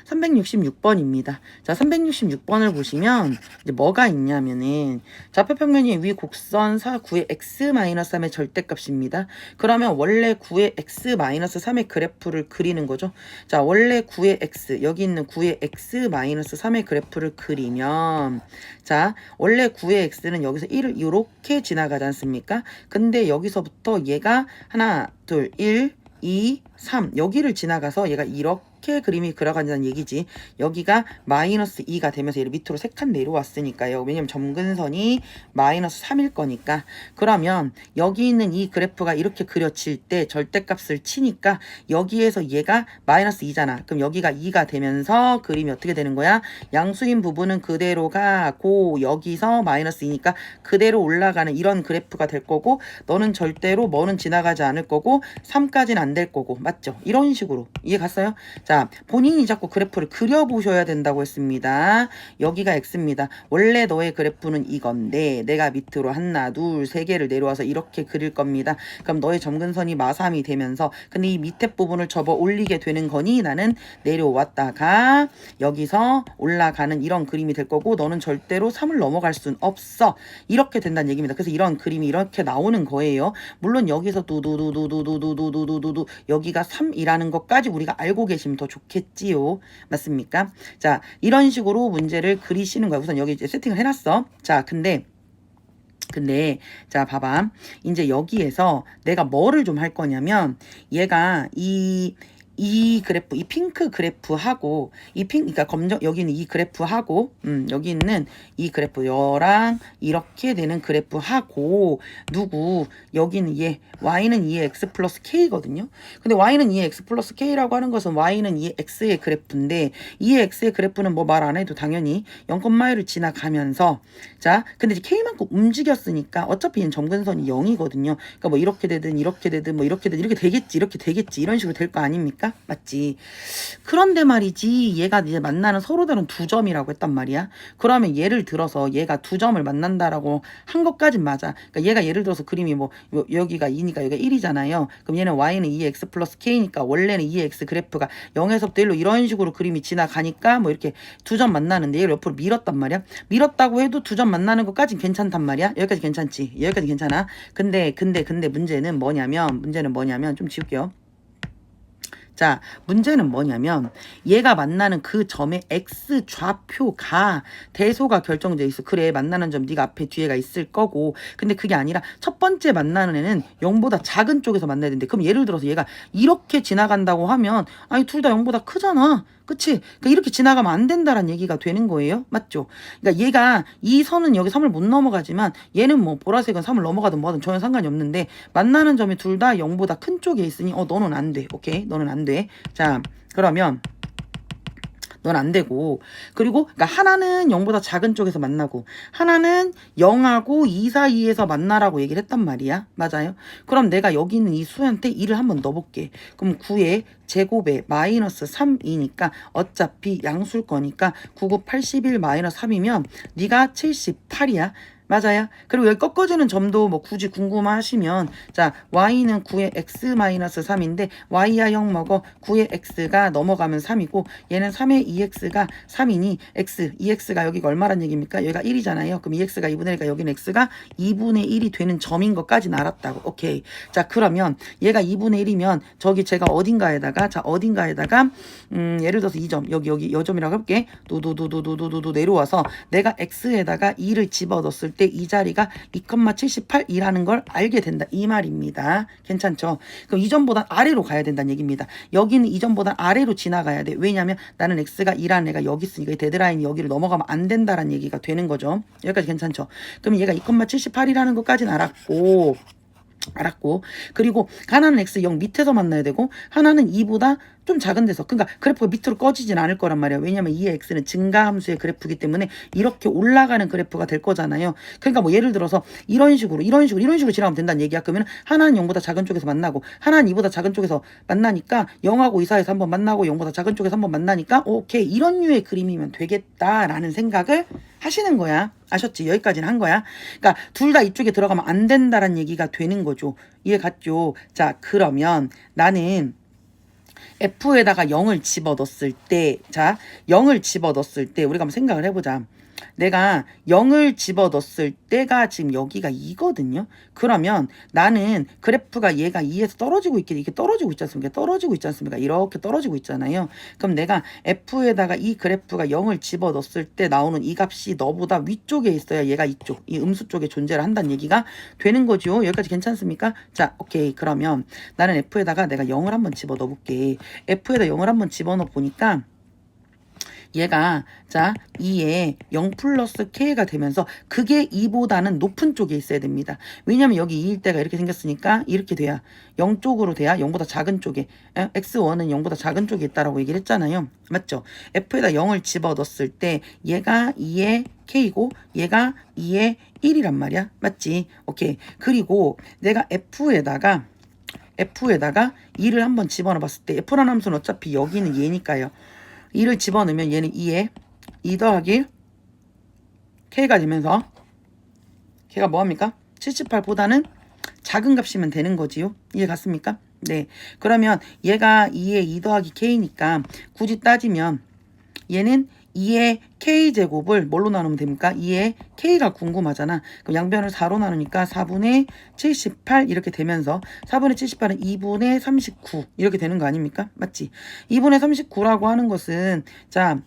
366번입니다. 자, 366번을 보시면 이제 뭐가 있냐면은 좌표평면이 위 곡선 9의 x-3의 절대값입니다. 그러면 원래 9의 x-3의 그래프를 그리는 거죠. 자, 원래 9의 x 여기 있는 9의 x-3의 그래프를 그리면 자, 원래 9의 x는 여기서 1을 이렇게 지나가지 않습니까? 근데 여기서부터 얘가 하나, 둘, 1, 2, 3 여기를 지나가서 얘가 이렇게 이렇게 그림이 그려간다는 얘기지. 여기가 마이너스 2가 되면서 얘를 밑으로 3칸 내려왔으니까요. 왜냐면 점근선이 마이너스 3일 거니까. 그러면 여기 있는 이 그래프가 이렇게 그려질 때 절대값을 치니까 여기에서 얘가 마이너스 2잖아. 그럼 여기가 2가 되면서 그림이 어떻게 되는 거야? 양수인 부분은 그대로 가고 여기서 마이너스 2니까 그대로 올라가는 이런 그래프가 될 거고, 너는 절대로 뭐는 지나가지 않을 거고 3까지는 안 될 거고, 맞죠? 이런 식으로 이해 갔어요? 자, 본인이 자꾸 그래프를 그려보셔야 된다고 했습니다. 여기가 x입니다. 원래 너의 그래프는 이건데 내가 밑으로 하나 둘 세 개를 내려와서 이렇게 그릴 겁니다. 그럼 너의 점근선이 마3이 되면서, 근데 이 밑에 부분을 접어 올리게 되는 거니 나는 내려왔다가 여기서 올라가는 이런 그림이 될 거고, 너는 절대로 3을 넘어갈 순 없어. 이렇게 된다는 얘기입니다. 그래서 이런 그림이 이렇게 나오는 거예요. 물론 여기서 두두두두두두두두두두 여기가 3이라는 것까지 우리가 알고 계시면 더 좋겠지요. 맞습니까? 자, 이런 식으로 문제를 그리시는 거예요. 우선 여기 이제 세팅을 해놨어. 자, 근데 자 봐봐, 이제 여기에서 내가 뭐를 좀 할 거냐면, 얘가 이 그래프, 이 핑크 그래프하고 그러니까 검정 여기는 이 그래프하고 여기 있는 이 그래프 여랑 이렇게 되는 그래프하고 누구 여기는 얘 y는 2의 x 플러스 k거든요. 근데 y는 2의 x 플러스 k라고 하는 것은 y는 2의 x의 그래프인데, 2의 x의 그래프는 뭐 말 안 해도 당연히 0,1을 지나가면서, 자 근데 이제 k만큼 움직였으니까 어차피 얘는 점근선이 0이거든요. 그러니까 뭐 이렇게 되든 이렇게 되든 뭐 이렇게 되든 이렇게 되겠지 이런 식으로 될 거 아닙니까? 맞지? 그런데 말이지, 얘가 이제 만나는 서로 다른 두 점이라고 했단 말이야. 그러면 예를 들어서 얘가 두 점을 만난다라고 한 것까진 맞아. 그러니까 얘가 예를 들어서 그림이 뭐 여기가 2니까 여기가 1이잖아요. 그럼 얘는 y는 2x 플러스 k니까 원래는 2x 그래프가 0에서부터 1로 이런 식으로 그림이 지나가니까 뭐 이렇게 두 점 만나는데 얘를 옆으로 밀었단 말이야. 밀었다고 해도 두 점 만나는 것까진 괜찮단 말이야. 여기까지 괜찮지? 여기까지 괜찮아. 근데 문제는 뭐냐면 좀 지울게요. 자, 문제는 뭐냐면 얘가 만나는 그 점의 x 좌표가 대소가 결정돼 있어. 그래, 만나는 점 네가 앞에 뒤에가 있을 거고, 근데 그게 아니라 첫 번째 만나는 애는 0보다 작은 쪽에서 만나야 되는데, 그럼 예를 들어서 얘가 이렇게 지나간다고 하면 아니 둘 다 0보다 크잖아. 그치? 그러니까 이렇게 지나가면 안 된다라는 얘기가 되는 거예요. 맞죠? 그러니까 얘가 이 선은 여기 3을 못 넘어가지만 얘는 뭐 보라색은 3을 넘어가든 뭐하든 전혀 상관이 없는데, 만나는 점이 둘 다 0보다 큰 쪽에 있으니 너는 안 돼. 오케이? 너는 안 돼. 자, 그러면 넌 안 되고, 그리고 그러니까 하나는 0보다 작은 쪽에서 만나고 하나는 0하고 2 사이에서 만나라고 얘기를 했단 말이야. 맞아요? 그럼 내가 여기 있는 이 수한테 2를 한번 넣어볼게. 그럼 9의 제곱에 마이너스 3이니까 어차피 양수일 거니까 9, 9, 81 마이너스 3이면 네가 78이야. 맞아요. 그리고 여기 꺾어지는 점도 뭐 굳이 궁금하시면, 자 y는 9의 x-3인데 y야 0 먹어 9의 x가 넘어가면 3이고 얘는 3의 2x가 3이니 x 2x가 여기가 얼마란 얘기입니까? 여기가 1이잖아요. 그럼 2x가 2분의 1이니까 여기는 x가 2분의 1이 되는 점인 것까지는 알았다고. 오케이. 자 그러면 얘가 2분의 1이면 저기 제가 어딘가에다가 예를 들어서 이 점 여기 이 점이라고 해볼게. 도도도도도도도 내려와서 내가 x에다가 2를 집어넣었을 때 이 자리가 2,78이라는 걸 알게 된다 이 말입니다. 괜찮죠? 그럼 이전보다 아래로 가야 된다는 얘기입니다. 여기는 이전보다 아래로 지나가야 돼. 왜냐면 나는 x가 2라는 애가 여기 있으니까 이 데드라인이 여기를 넘어가면 안 된다라는 얘기가 되는 거죠. 여기까지 괜찮죠? 그럼 얘가 2,78이라는 것까지는 알았고, 그리고 하나는 x 0 밑에서 만나야 되고 하나는 2보다 좀 작은 데서, 그러니까 그래프가 밑으로 꺼지진 않을 거란 말이야. 왜냐면 2의 x는 증가함수의 그래프이기 때문에 이렇게 올라가는 그래프가 될 거잖아요. 그러니까 뭐 예를 들어서 이런 식으로 지나가면 된다는 얘기야. 그러면 하나는 0보다 작은 쪽에서 만나고 하나는 2보다 작은 쪽에서 만나니까 0하고 2 사이에서 한번 만나고 0보다 작은 쪽에서 한번 만나니까 오케이, 이런 류의 그림이면 되겠다라는 생각을 하시는 거야. 아셨지? 여기까지는 한 거야. 그러니까 둘 다 이쪽에 들어가면 안 된다라는 얘기가 되는 거죠. 이해 갔죠? 자 그러면 나는 F에다가 0을 집어넣었을 때, 자 0을 집어넣었을 때 우리가 한번 생각을 해보자. 내가 0을 집어넣었을 때가 지금 여기가 2거든요. 그러면 나는 그래프가 얘가 2에서 떨어지고 있게 이게 떨어지고 있지 않습니까? 떨어지고 있지 않습니까? 이렇게 떨어지고 있잖아요. 그럼 내가 F에다가 이 그래프가 0을 집어넣었을 때 나오는 이 값이 너보다 위쪽에 있어야 얘가 이쪽, 이 음수 쪽에 존재를 한다는 얘기가 되는 거죠. 여기까지 괜찮습니까? 자, 오케이. 그러면 나는 F에다가 내가 0을 한번 집어넣어 볼게. F에다 0을 한번 집어넣어 보니까 얘가 자 2에 0 플러스 k가 되면서 그게 2보다는 높은 쪽에 있어야 됩니다. 왜냐면 여기 2일 때가 이렇게 생겼으니까 이렇게 돼야 0 쪽으로 돼야 0보다 작은 쪽에 x1은 0보다 작은 쪽에 있다라고 얘기를 했잖아요. 맞죠? f에다 0을 집어넣었을 때 얘가 2의 k고 얘가 2의 1이란 말이야. 맞지? 오케이. 그리고 내가 F에다가 2를 한번 집어넣어 봤을 때 F라는 함수는 어차피 여기는 얘니까요. 2를 집어넣으면 얘는 2에 2 더하기 k가 되면서 k가 뭐합니까? 78보다는 작은 값이면 되는 거지요. 이해 갔습니까? 네. 그러면 얘가 2에 2 더하기 k니까 굳이 따지면 얘는 2의 k제곱을 뭘로 나누면 됩니까? 2의 k가 궁금하잖아. 그럼 양변을 4로 나누니까 4분의 78 이렇게 되면서 4분의 78은 2분의 39 이렇게 되는 거 아닙니까? 맞지? 2분의 39라고 하는 것은 자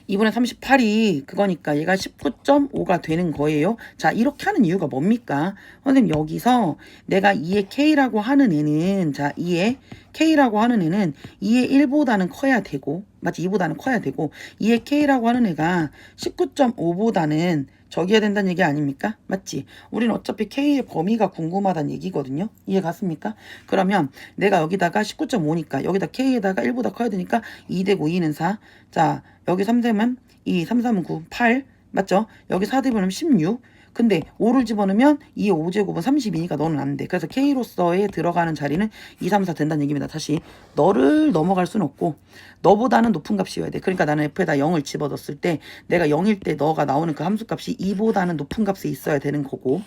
2분의 38이 그거니까 얘가 19.5가 되는 거예요. 자 이렇게 하는 이유가 뭡니까? 선생님 여기서 내가 2의 k라고 하는 애는 자 2의 k라고 하는 애는 2의 1보다는 커야 되고 맞지? 2보다는 커야 되고 2의 k라고 하는 애가 19.5보다는 적어야 된다는 얘기 아닙니까? 맞지? 우리는 어차피 k의 범위가 궁금하다는 얘기거든요. 이해 갔습니까? 그러면 내가 여기다가 19.5니까 여기다 k에다가 1보다 커야 되니까 2 되고 2는 4. 자 여기 3 되면 2, 3, 3은 9, 8 맞죠? 여기 4 되면 16. 근데 5를 집어넣으면 2의 5제곱은 32니까 너는 안 돼. 그래서 K로서의 들어가는 자리는 2, 3, 4 된다는 얘기입니다. 다시 너를 넘어갈 수는 없고 너보다는 높은 값이어야 돼. 그러니까 나는 F에다 0을 집어넣었을 때 내가 0일 때 너가 나오는 그 함수값이 2보다는 높은 값에 있어야 되는 거고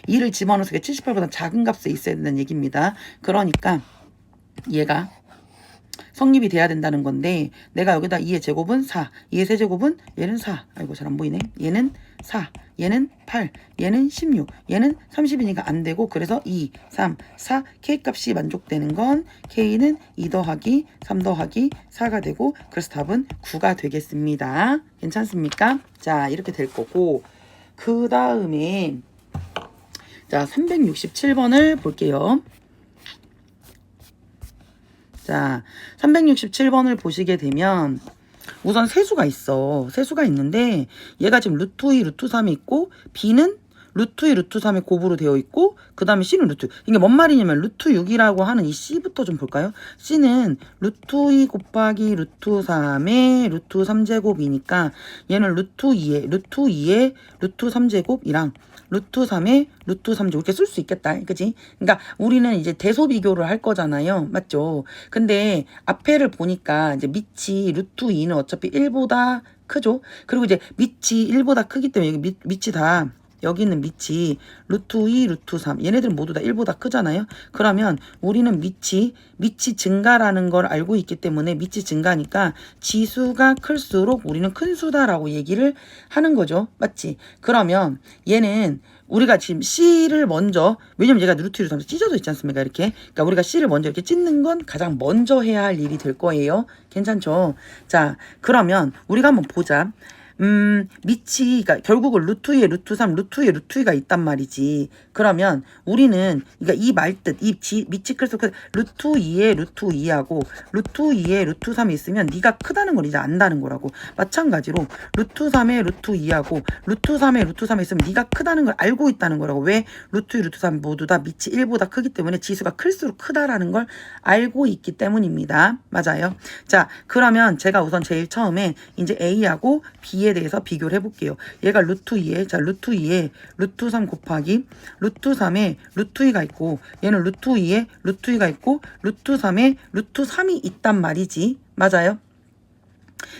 2를 집어넣었을 때 78보다 작은 값에 있어야 된다는 얘기입니다. 그러니까 얘가 성립이 돼야 된다는 건데 내가 여기다 2의 제곱은 4, 2의 세제곱은 얘는 4. 아이고 잘 안 보이네. 얘는 4, 얘는 8, 얘는 16, 얘는 30이니까 안 되고 그래서 2, 3, 4 K값이 만족되는 건 K는 2 더하기 3 더하기 4가 되고 그래서 답은 9가 되겠습니다. 괜찮습니까? 자 이렇게 될 거고 그 다음에 자 367번을 볼게요. 자, 367번을 보시게 되면 우선 세수가 있어. 세수가 있는데 얘가 지금 루트 2, 루트 3이 있고 B는 루트 2, 루트 3의 곱으로 되어 있고 그 다음에 C는 루트. 이게 뭔 말이냐면 루트 6이라고 하는 이 C부터 좀 볼까요? C는 루트 2 곱하기 루트 3의 루트 3제곱이니까 얘는 루트 2의 루트 3제곱이랑 루트 3의 루트 3제곱 이렇게 쓸 수 있겠다. 그지? 그러니까 우리는 이제 대소 비교를 할 거잖아요. 맞죠? 근데 앞에를 보니까 이제 밑이 루트 2는 어차피 1보다 크죠? 그리고 이제 밑이 1보다 크기 때문에 여기 밑이 다 여기 있는 밑이 루트 2, 루트 3 얘네들은 모두 다 1보다 크잖아요. 그러면 우리는 밑이 증가라는 걸 알고 있기 때문에 밑이 증가니까 지수가 클수록 우리는 큰 수다라고 얘기를 하는 거죠. 맞지? 그러면 얘는 우리가 지금 C를 먼저 왜냐면 얘가 루트 2, 루트 3 찢어져 있지 않습니까? 이렇게. 그러니까 우리가 C를 먼저 이렇게 찢는 건 가장 먼저 해야 할 일이 될 거예요. 괜찮죠? 자 그러면 우리가 한번 보자. 밑이, 그러니까 결국은 루트 2에 루트 3, 루트 2에 루트 2가 있단 말이지. 그러면 우리는, 그러니까 이 말뜻, 밑이 클수록 루트 2에 루트 2하고 루트 2에 루트 3이 있으면 네가 크다는 걸 이제 안다는 거라고. 마찬가지로 루트 3에 루트 2하고 루트 3에 루트 3이 있으면 네가 크다는 걸 알고 있다는 거라고. 왜? 루트 2, 루트 3 모두 다 밑이 1보다 크기 때문에 지수가 클수록 크다라는 걸 알고 있기 때문입니다. 맞아요. 자, 그러면 제가 우선 제일 처음에 이제 A하고 B에 대해서 비교를 해볼게요. 얘가 루트 2에 자 루트 2에 루트 3 곱하기 루트 3에 루트 2가 있고 얘는 루트 2에 루트 2가 있고 루트 3에 루트 3이 있단 말이지. 맞아요?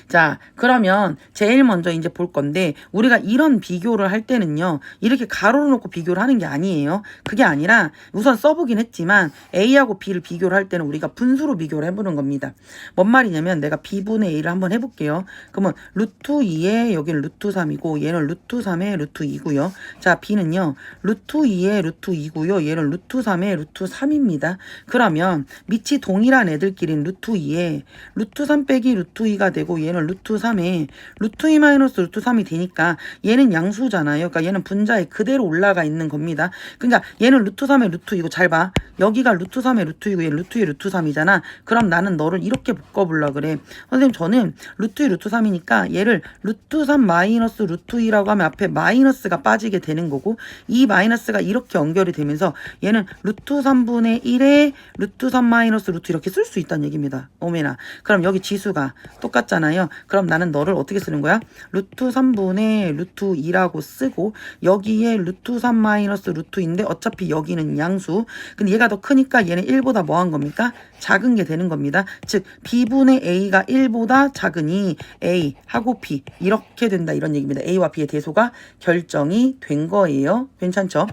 자, 그러면 제일 먼저 이제 볼 건데 우리가 이런 비교를 할 때는요. 이렇게 가로로 놓고 비교를 하는 게 아니에요. 그게 아니라 우선 써보긴 했지만 A하고 B를 비교를 할 때는 우리가 분수로 비교를 해보는 겁니다. 뭔 말이냐면 내가 B분의 A를 한번 해볼게요. 그러면 루트 2에 여기는 루트 3이고 얘는 루트 3에 루트 2고요. 자, B는요. 루트 2에 루트 2고요. 얘는 루트 3에 루트 3입니다. 그러면 밑이 동일한 애들끼리는 루트 2에 루트 3 빼기 루트 2가 되고 얘는 루트 3에 루트 2 마이너스 루트 3이 되니까 얘는 양수잖아요. 그러니까 얘는 분자에 그대로 올라가 있는 겁니다. 그러니까 얘는 루트 3에 루트 2고 잘 봐. 여기가 루트 3에 루트 2고 얘는 루트 2에 루트 3이잖아. 그럼 나는 너를 이렇게 묶어보려 그래. 선생님 저는 루트 2 루트 3이니까 얘를 루트 3 마이너스 루트 2라고 하면 앞에 마이너스가 빠지게 되는 거고 이 마이너스가 이렇게 연결이 되면서 얘는 루트 3분의 1에 루트 3 마이너스 루트 이렇게 쓸 수 있다는 얘기입니다. 오메나. 그럼 여기 지수가 똑같잖아요. 그럼 나는 너를 어떻게 쓰는 거야? 루트 3분의 루트 2라고 쓰고 여기에 루트 3 마이너스 루트인데 어차피 여기는 양수. 근데 얘가 더 크니까 얘는 1보다 뭐 한 겁니까? 작은 게 되는 겁니다. 즉 B분의 A가 1보다 작으니 A 하고 B 이렇게 된다 이런 얘기입니다. A와 B의 대소가 결정이 된 거예요. 괜찮죠?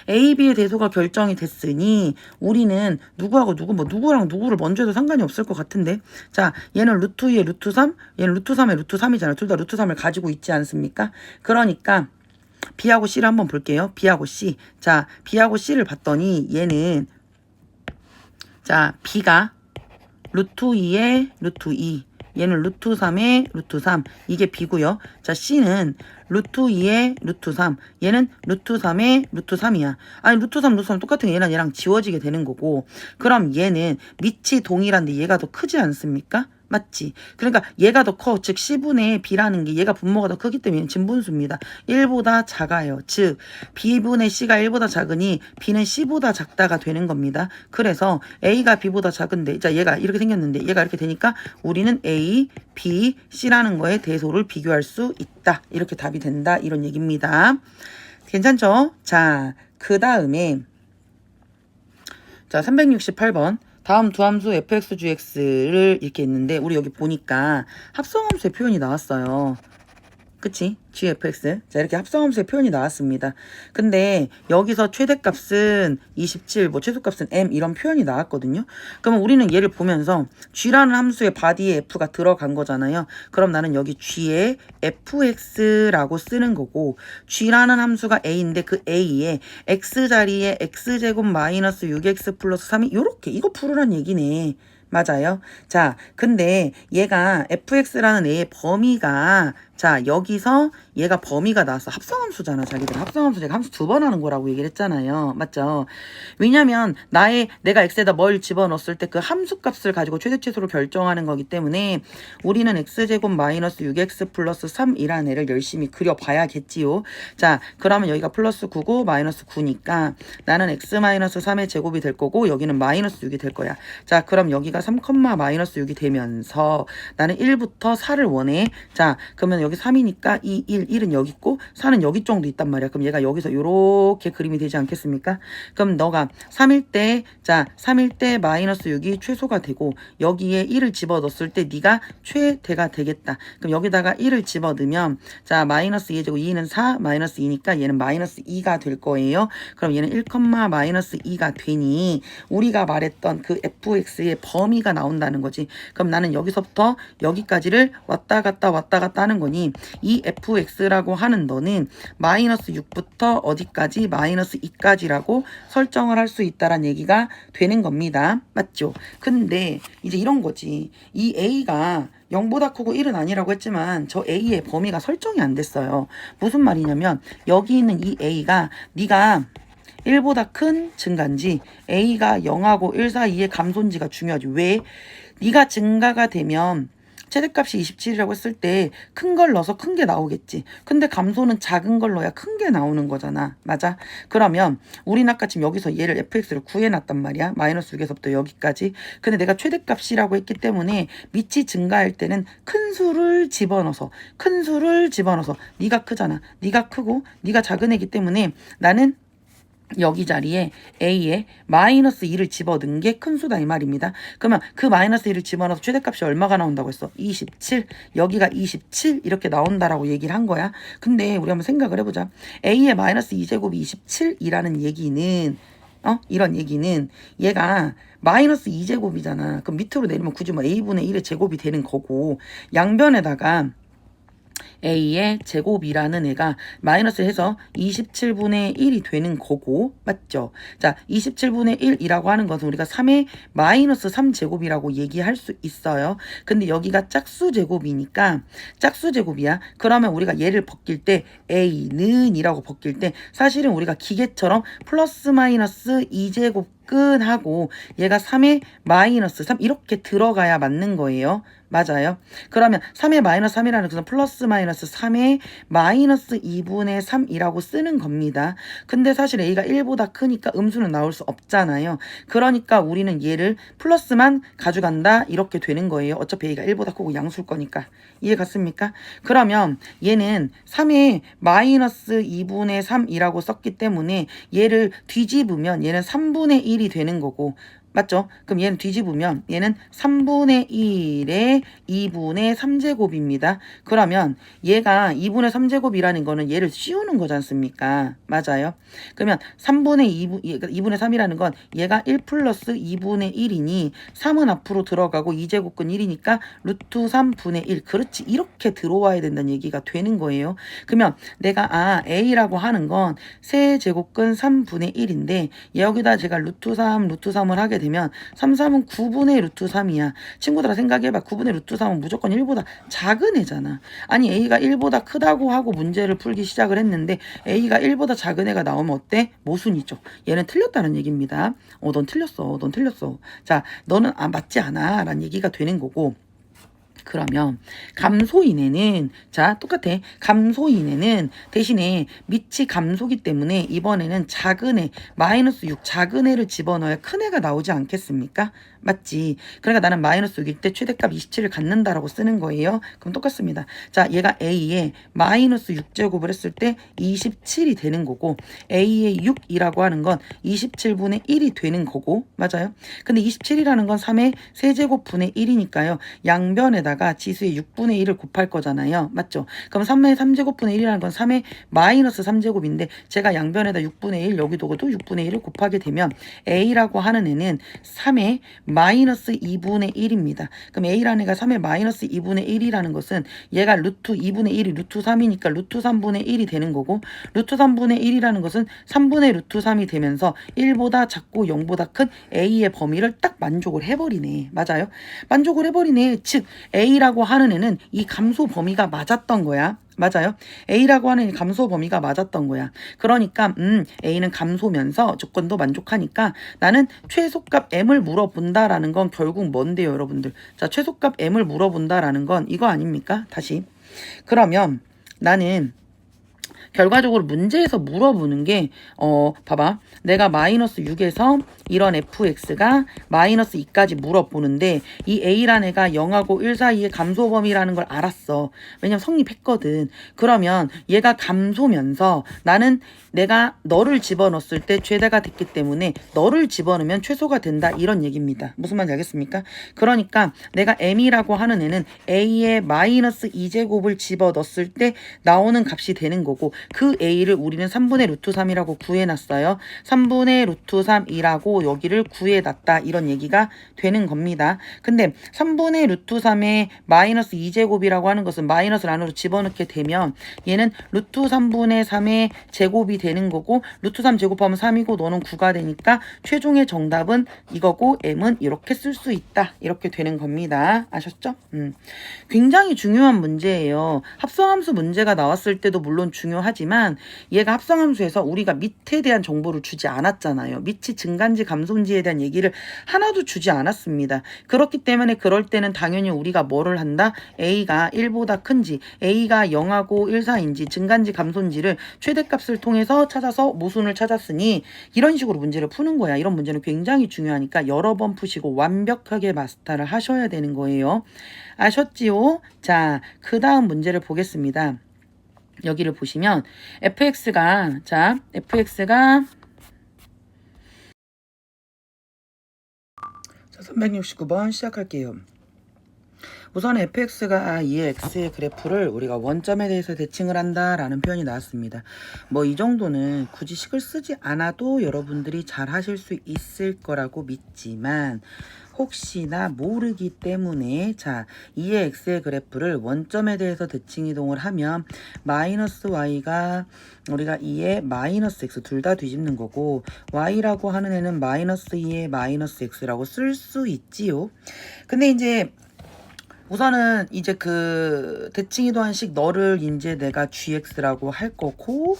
A, B의 대소가 결정이 됐으니 우리는 누구하고 누구 뭐 누구랑 누구를 먼저 해도 상관이 없을 것 같은데 자 얘는 루트 2에 루트 3 얘는 루트 3에 루트 3이잖아요. 둘 다 루트 3을 가지고 있지 않습니까? 그러니까 B하고 C를 한번 볼게요. B하고 C. 자 B하고 C를 봤더니 얘는 자 B가 루트 2에 루트 2 얘는 루트 3에 루트 3 이게 B고요. 자 C는 루트 2에 루트 3 얘는 루트 3에 루트 3이야. 아니 루트 3 루트 3 똑같은 얘랑 얘랑 지워지게 되는 거고 그럼 얘는 밑이 동일한데 얘가 더 크지 않습니까? 맞지? 그러니까 얘가 더 커. 즉 C분의 B라는 게 얘가 분모가 더 크기 때문에 진분수입니다. 1보다 작아요. 즉 B분의 C가 1보다 작으니 B는 C보다 작다가 되는 겁니다. 그래서 A가 B보다 작은데 자 얘가 이렇게 생겼는데 얘가 이렇게 되니까 우리는 A, B, C라는 거에 대소를 비교할 수 있다. 이렇게 답이 된다. 이런 얘기입니다. 괜찮죠? 자, 그 다음에 자 368번 다음 두 함수 fx, gx를 이렇게 했는데 우리 여기 보니까 합성함수의 표현이 나왔어요. 그치? gfx. 자, 이렇게 합성함수의 표현이 나왔습니다. 근데 여기서 최대값은 27, 뭐 최소값은 m 이런 표현이 나왔거든요. 그러면 우리는 얘를 보면서 g라는 함수의 바디에 f가 들어간 거잖아요. 그럼 나는 여기 g에 fx라고 쓰는 거고 g라는 함수가 a인데 그 a에 x 자리에 x제곱 마이너스 6x 플러스 3이 요렇게 이거 풀으란 얘기네. 맞아요. 자, 근데 얘가 fx라는 애의 범위가 자 여기서 얘가 범위가 나왔어. 합성함수잖아. 자기들 합성함수 제가 함수 2번 하는 거라고 얘기를 했잖아요. 맞죠? 왜냐면 내가 x에다 뭘 집어넣었을 때 그 함수값을 가지고 최대최소로 결정하는 거기 때문에 우리는 x제곱 마이너스 6x 플러스 3이라는 애를 열심히 그려봐야겠지요. 자 그러면 여기가 플러스 9고 마이너스 9니까 나는 x 마이너스 3의 제곱이 될 거고 여기는 마이너스 6이 될 거야. 자 그럼 여기가 3, 마이너스 6이 되면서 나는 1부터 4를 원해. 자 그러면 여기 3이니까 2, 1은 여기 있고 4는 여기 정도 있단 말이야. 그럼 얘가 여기서 요렇게 그림이 되지 않겠습니까? 그럼 너가 3일 때 자 3일 때 마이너스 6이 최소가 되고 여기에 1을 집어넣었을 때 네가 최대가 되겠다. 그럼 여기다가 1을 집어넣으면 자 마이너스 2의 제곱 2는 4 마이너스 2니까 얘는 마이너스 2가 될 거예요. 그럼 얘는 1, 마이너스 2가 되니 우리가 말했던 그 fx의 범위가 나온다는 거지. 그럼 나는 여기서부터 여기까지를 왔다 갔다 하는 거니 이 fx라고 하는 너는 마이너스 6부터 어디까지 마이너스 2까지라고 설정을 할 수 있다란 얘기가 되는 겁니다. 맞죠? 근데 이제 이런 거지. 이 a가 0보다 크고 1은 아니라고 했지만 저 a의 범위가 설정이 안 됐어요. 무슨 말이냐면 여기 있는 이 a가 네가 1보다 큰 증가인지 a가 0하고 1 사이의 감소인지가 중요하지. 왜? 네가 증가가 되면 최대값이 27이라고 했을 때 큰 걸 넣어서 큰 게 나오겠지. 근데 감소는 작은 걸 넣어야 큰 게 나오는 거잖아. 맞아? 그러면 우린 아까 지금 여기서 얘를 fx를 구해놨단 말이야. 마이너스 6에서부터 여기까지. 근데 내가 최대값이라고 했기 때문에 밑이 증가할 때는 큰 수를 집어넣어서 네가 크잖아. 네가 크고 네가 작은 애기 때문에 나는 여기 자리에 a에 마이너스 2를 집어넣은 게 큰 수다 이 말입니다. 그러면 그 마이너스 2를 집어넣어서 최대값이 얼마가 나온다고 했어? 27. 여기가 27 이렇게 나온다라고 얘기를 한 거야. 근데 우리 한번 생각을 해보자. a의 마이너스 2제곱이 27이라는 얘기는 이런 얘기는 얘가 마이너스 2제곱이잖아. 그럼 밑으로 내리면 굳이 뭐 a분의 1의 제곱이 되는 거고 양변에다가 a의 제곱이라는 애가 마이너스 해서 27분의 1이 되는 거고 맞죠? 자 27분의 1이라고 하는 것은 우리가 3의 마이너스 3제곱이라고 얘기할 수 있어요. 근데 여기가 짝수 제곱이니까 짝수 제곱이야. 그러면 우리가 얘를 벗길 때 a는 이라고 벗길 때 사실은 우리가 기계처럼 플러스 마이너스 2제곱 끝하고 얘가 3의 마이너스 3 이렇게 들어가야 맞는 거예요. 맞아요. 그러면 3의 마이너스 3이라는 것은 플러스 마이너스 3의 마이너스 2분의 3이라고 쓰는 겁니다. 근데 사실 a가 1보다 크니까 음수는 나올 수 없잖아요. 그러니까 우리는 얘를 플러스만 가져간다 이렇게 되는 거예요. 어차피 a가 1보다 크고 양수일 거니까. 이해 갔습니까? 그러면 얘는 3의 마이너스 2분의 3이라고 썼기 때문에 얘를 뒤집으면 얘는 3분의 1이 되는 거고 맞죠? 그럼 얘는 뒤집으면 얘는 3분의 1의 2분의 3제곱입니다. 그러면 얘가 2분의 3제곱이라는 거는 얘를 씌우는 거지 않습니까? 맞아요. 그러면 2분의 3이라는 건 얘가 1 플러스 2분의 1이니 3은 앞으로 들어가고 2제곱근 1이니까 루트 3분의 1. 그렇지. 이렇게 들어와야 된다는 얘기가 되는 거예요. 그러면 내가 a라고 하는 건 세제곱근 3분의 1인데 여기다 제가 루트 3을 하게 되면 3, 3은 9분의 루트 3이야. 친구들아 생각해봐. 9분의 루트 3은 무조건 1보다 작은 애잖아. 아니 a가 1보다 크다고 하고 문제를 풀기 시작을 했는데 a가 1보다 작은 애가 나오면 어때? 모순이죠. 얘는 틀렸다는 얘기입니다. 넌 틀렸어. 넌 틀렸어. 자, 너는 맞지 않아 라는 얘기가 되는 거고 그러면 감소인에는 자 똑같아. 감소인에는 대신에 밑이 감소기 때문에 이번에는 작은 애 마이너스 6 작은 애를 집어넣어야 큰 애가 나오지 않겠습니까? 맞지? 그러니까 나는 마이너스 6일 때 최대값 27을 갖는다라고 쓰는 거예요. 그럼 똑같습니다. 자 얘가 a에 마이너스 6제곱을 했을 때 27이 되는 거고 a의 6이라고 하는 건 27분의 1이 되는 거고 맞아요? 근데 27이라는 건 3의 세제곱분의 1이니까요. 양변에다가 지수의 6분의 1을 곱할 거잖아요. 맞죠? 그럼 3의 3제곱분의 1이라는 건 3의 마이너스 3제곱인데 제가 양변에다 6분의 1 여기도 6분의 1을 곱하게 되면 a라고 하는 애는 3의 마이너스 2분의 1입니다. 그럼 a라는 애가 3의 마이너스 2분의 1이라는 것은 얘가 루트 2분의 1이 루트 3이니까 루트 3분의 1이 되는 거고 루트 3분의 1이라는 것은 3분의 루트 3이 되면서 1보다 작고 0보다 큰 a의 범위를 딱 만족을 해버리네. 맞아요? 만족을 해버리네. 즉 a라고 하는 애는 이 감소 범위가 맞았던 거야. 맞아요. A라고 하는 감소 범위가 맞았던 거야. 그러니까 A는 감소면서 조건도 만족하니까 나는 최소값 M을 물어본다라는 건 결국 뭔데요, 여러분들? 자, 최소값 M을 물어본다라는 건 이거 아닙니까? 다시. 그러면 나는 결과적으로 문제에서 물어보는 게 봐봐. 내가 마이너스 6에서 이런 fx가 마이너스 2까지 물어보는데 이 a라는 애가 0하고 1 사이의 감소 범위라는 걸 알았어. 왜냐면 성립했거든. 그러면 얘가 감소면서 나는 내가 너를 집어넣었을 때 최대가 됐기 때문에 너를 집어넣으면 최소가 된다 이런 얘기입니다. 무슨 말인지 알겠습니까? 그러니까 내가 m이라고 하는 애는 a의 마이너스 2제곱을 집어넣었을 때 나오는 값이 되는 거고 그 a를 우리는 3분의 루트 3이라고 구해놨어요. 3분의 루트 3이라고 여기를 구해놨다 이런 얘기가 되는 겁니다. 근데 3분의 루트 3의 마이너스 2제곱이라고 하는 것은 마이너스를 안으로 집어넣게 되면 얘는 루트 3분의 3의 제곱이 되는 거고 루트 3 제곱하면 3이고 너는 9가 되니까 최종의 정답은 이거고 m은 이렇게 쓸 수 있다 이렇게 되는 겁니다. 아셨죠? 굉장히 중요한 문제예요. 합성함수 문제가 나왔을 때도 물론 중요하지만 얘가 합성함수에서 우리가 밑에 대한 정보를 주지 않았잖아요. 밑이 증가인지 감소인지에 대한 얘기를 하나도 주지 않았습니다. 그렇기 때문에 그럴 때는 당연히 우리가 뭐를 한다? a가 1보다 큰지 a가 0하고 1 사이인지 증가인지 감소인지를 최대값을 통해서 찾아서 모순을 찾았으니 이런 식으로 문제를 푸는 거야. 이런 문제는 굉장히 중요하니까 여러 번 푸시고 완벽하게 마스터를 하셔야 되는 거예요. 아셨지요? 자, 그 다음 문제를 보겠습니다. 여기를 보시면 fx가 369번 시작할게요. 우선 fx가 2x의 그래프를 우리가 원점에 대해서 대칭을 한다라는 표현이 나왔습니다. 뭐 이 정도는 굳이 식을 쓰지 않아도 여러분들이 잘 하실 수 있을 거라고 믿지만 혹시나 모르기 때문에 자 2의 x의 그래프를 원점에 대해서 대칭 이동을 하면 마이너스 y가 우리가 2의 마이너스 x 둘 다 뒤집는 거고 y라고 하는 애는 마이너스 2의 마이너스 x라고 쓸 수 있지요. 근데 이제 우선은 이제 그 대칭이동한 식 너를 이제 내가 gx라고 할 거고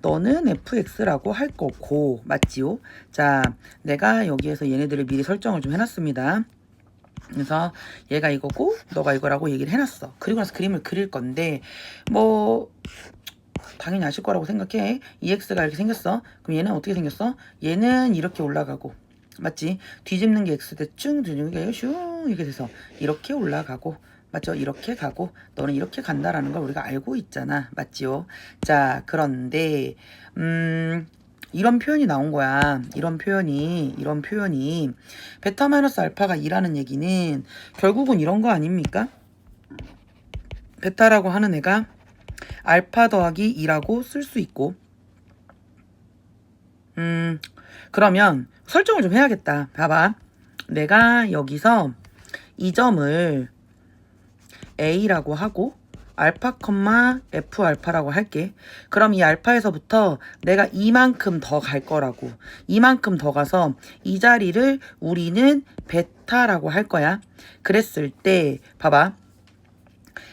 너는 fx라고 할 거고 맞지요? 자 내가 여기에서 얘네들을 미리 설정을 좀 해놨습니다. 그래서 얘가 이거고 너가 이거라고 얘기를 해놨어. 그리고 나서 그림을 그릴 건데 뭐 당연히 아실 거라고 생각해. 2x가 이렇게 생겼어. 그럼 얘는 어떻게 생겼어? 얘는 이렇게 올라가고 맞지? 뒤집는 게 x 대충 뒤집는 게 슝 이렇게 돼서 이렇게 올라가고 맞죠? 이렇게 가고 너는 이렇게 간다라는 걸 우리가 알고 있잖아. 맞지요? 자 그런데 이런 표현이 나온 거야. 이런 표현이 베타 마이너스 알파가 2라는 얘기는 결국은 이런 거 아닙니까? 베타라고 하는 애가 알파 더하기 2라고 쓸 수 있고 그러면 설정을 좀 해야겠다. 봐봐. 내가 여기서 이 점을 A라고 하고 알파, F 알파라고 할게. 그럼 이 알파에서부터 내가 이만큼 더 갈 거라고. 이만큼 더 가서 이 자리를 우리는 베타라고 할 거야. 그랬을 때 봐봐.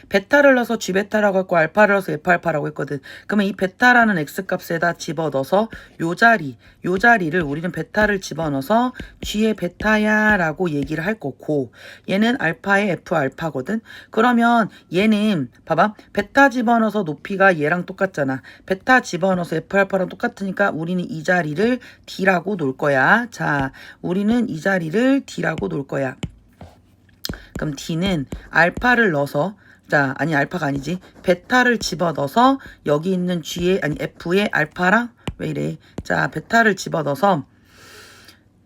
베타를 넣어서 G베타라고 했고 알파를 넣어서 F알파라고 했거든. 그러면 이 베타라는 X값에다 집어넣어서 요 자리를 우리는 베타를 집어넣어서 G의 베타야 라고 얘기를 할 거고 얘는 알파의 F알파거든. 그러면 얘는 봐봐. 베타 집어넣어서 높이가 얘랑 똑같잖아. 베타 집어넣어서 F알파랑 똑같으니까 우리는 이 자리를 D라고 놓을 거야. 자, 우리는 이 자리를 D라고 놓을 거야. 그럼 D는 알파를 넣어서 자, 아니 알파가 아니지. 베타를 집어넣어서 여기 있는 G의 아니 F의 알파랑 왜 이래? 자, 베타를 집어넣어서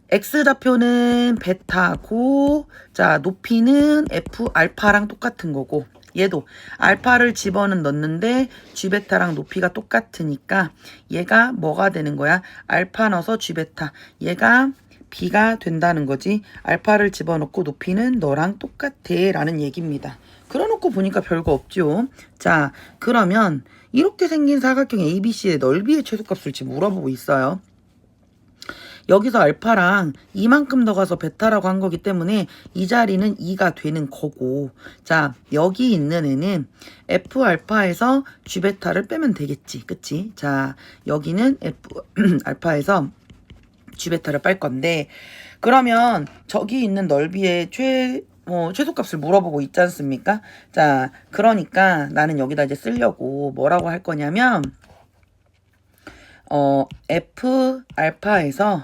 X좌표는 베타고 자, 높이는 F 알파랑 똑같은 거고 얘도 알파를 집어넣는데 G베타랑 높이가 똑같으니까 얘가 뭐가 되는 거야? 알파 넣어서 G베타. 얘가 B가 된다는 거지. 알파를 집어넣고 높이는 너랑 똑같아 라는 얘기입니다. 그려놓고 보니까 별거 없죠. 자, 그러면 이렇게 생긴 사각형 ABC의 넓이의 최소값을 지금 물어보고 있어요. 여기서 알파랑 이만큼 더 가서 베타라고 한 거기 때문에 이 자리는 2가 되는 거고 자 여기 있는 애는 F알파에서 G베타를 빼면 되겠지. 그치? 자 여기는 F알파에서 G베타를 뺄 건데 그러면 저기 있는 넓이의 최소값을 물어보고 있지 않습니까? 자, 그러니까 나는 여기다 이제 쓰려고 뭐라고 할 거냐면 F 알파에서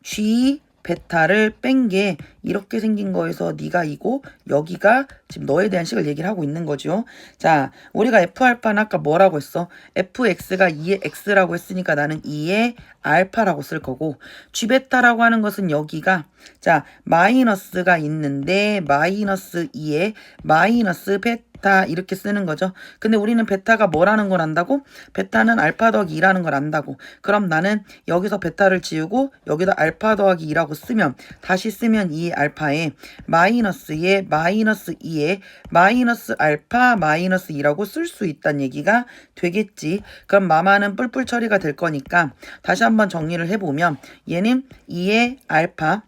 G 베타를 뺀 게 이렇게 생긴 거에서 네가 이고 여기가 지금 너에 대한 식을 얘기를 하고 있는 거죠. 자, 우리가 F 알파는 아까 뭐라고 했어? fx가 2의 x라고 했으니까 나는 2의 알파라고 쓸 거고 G 베타라고 하는 것은 여기가 자, 마이너스가 있는데 마이너스 2의 마이너스 베타 이렇게 쓰는 거죠. 근데 우리는 베타가 뭐라는 걸 안다고? 베타는 알파 더하기 2라는 걸 안다고. 그럼 나는 여기서 베타를 지우고 여기다 알파 더하기 2라고 쓰면 다시 쓰면 2의 알파에 마이너스에 마이너스 2에 마이너스 알파 마이너스 2라고 쓸 수 있다는 얘기가 되겠지. 그럼 마마는 뿔뿔 처리가 될 거니까 다시 한번 정리를 해보면 얘는 2의 알파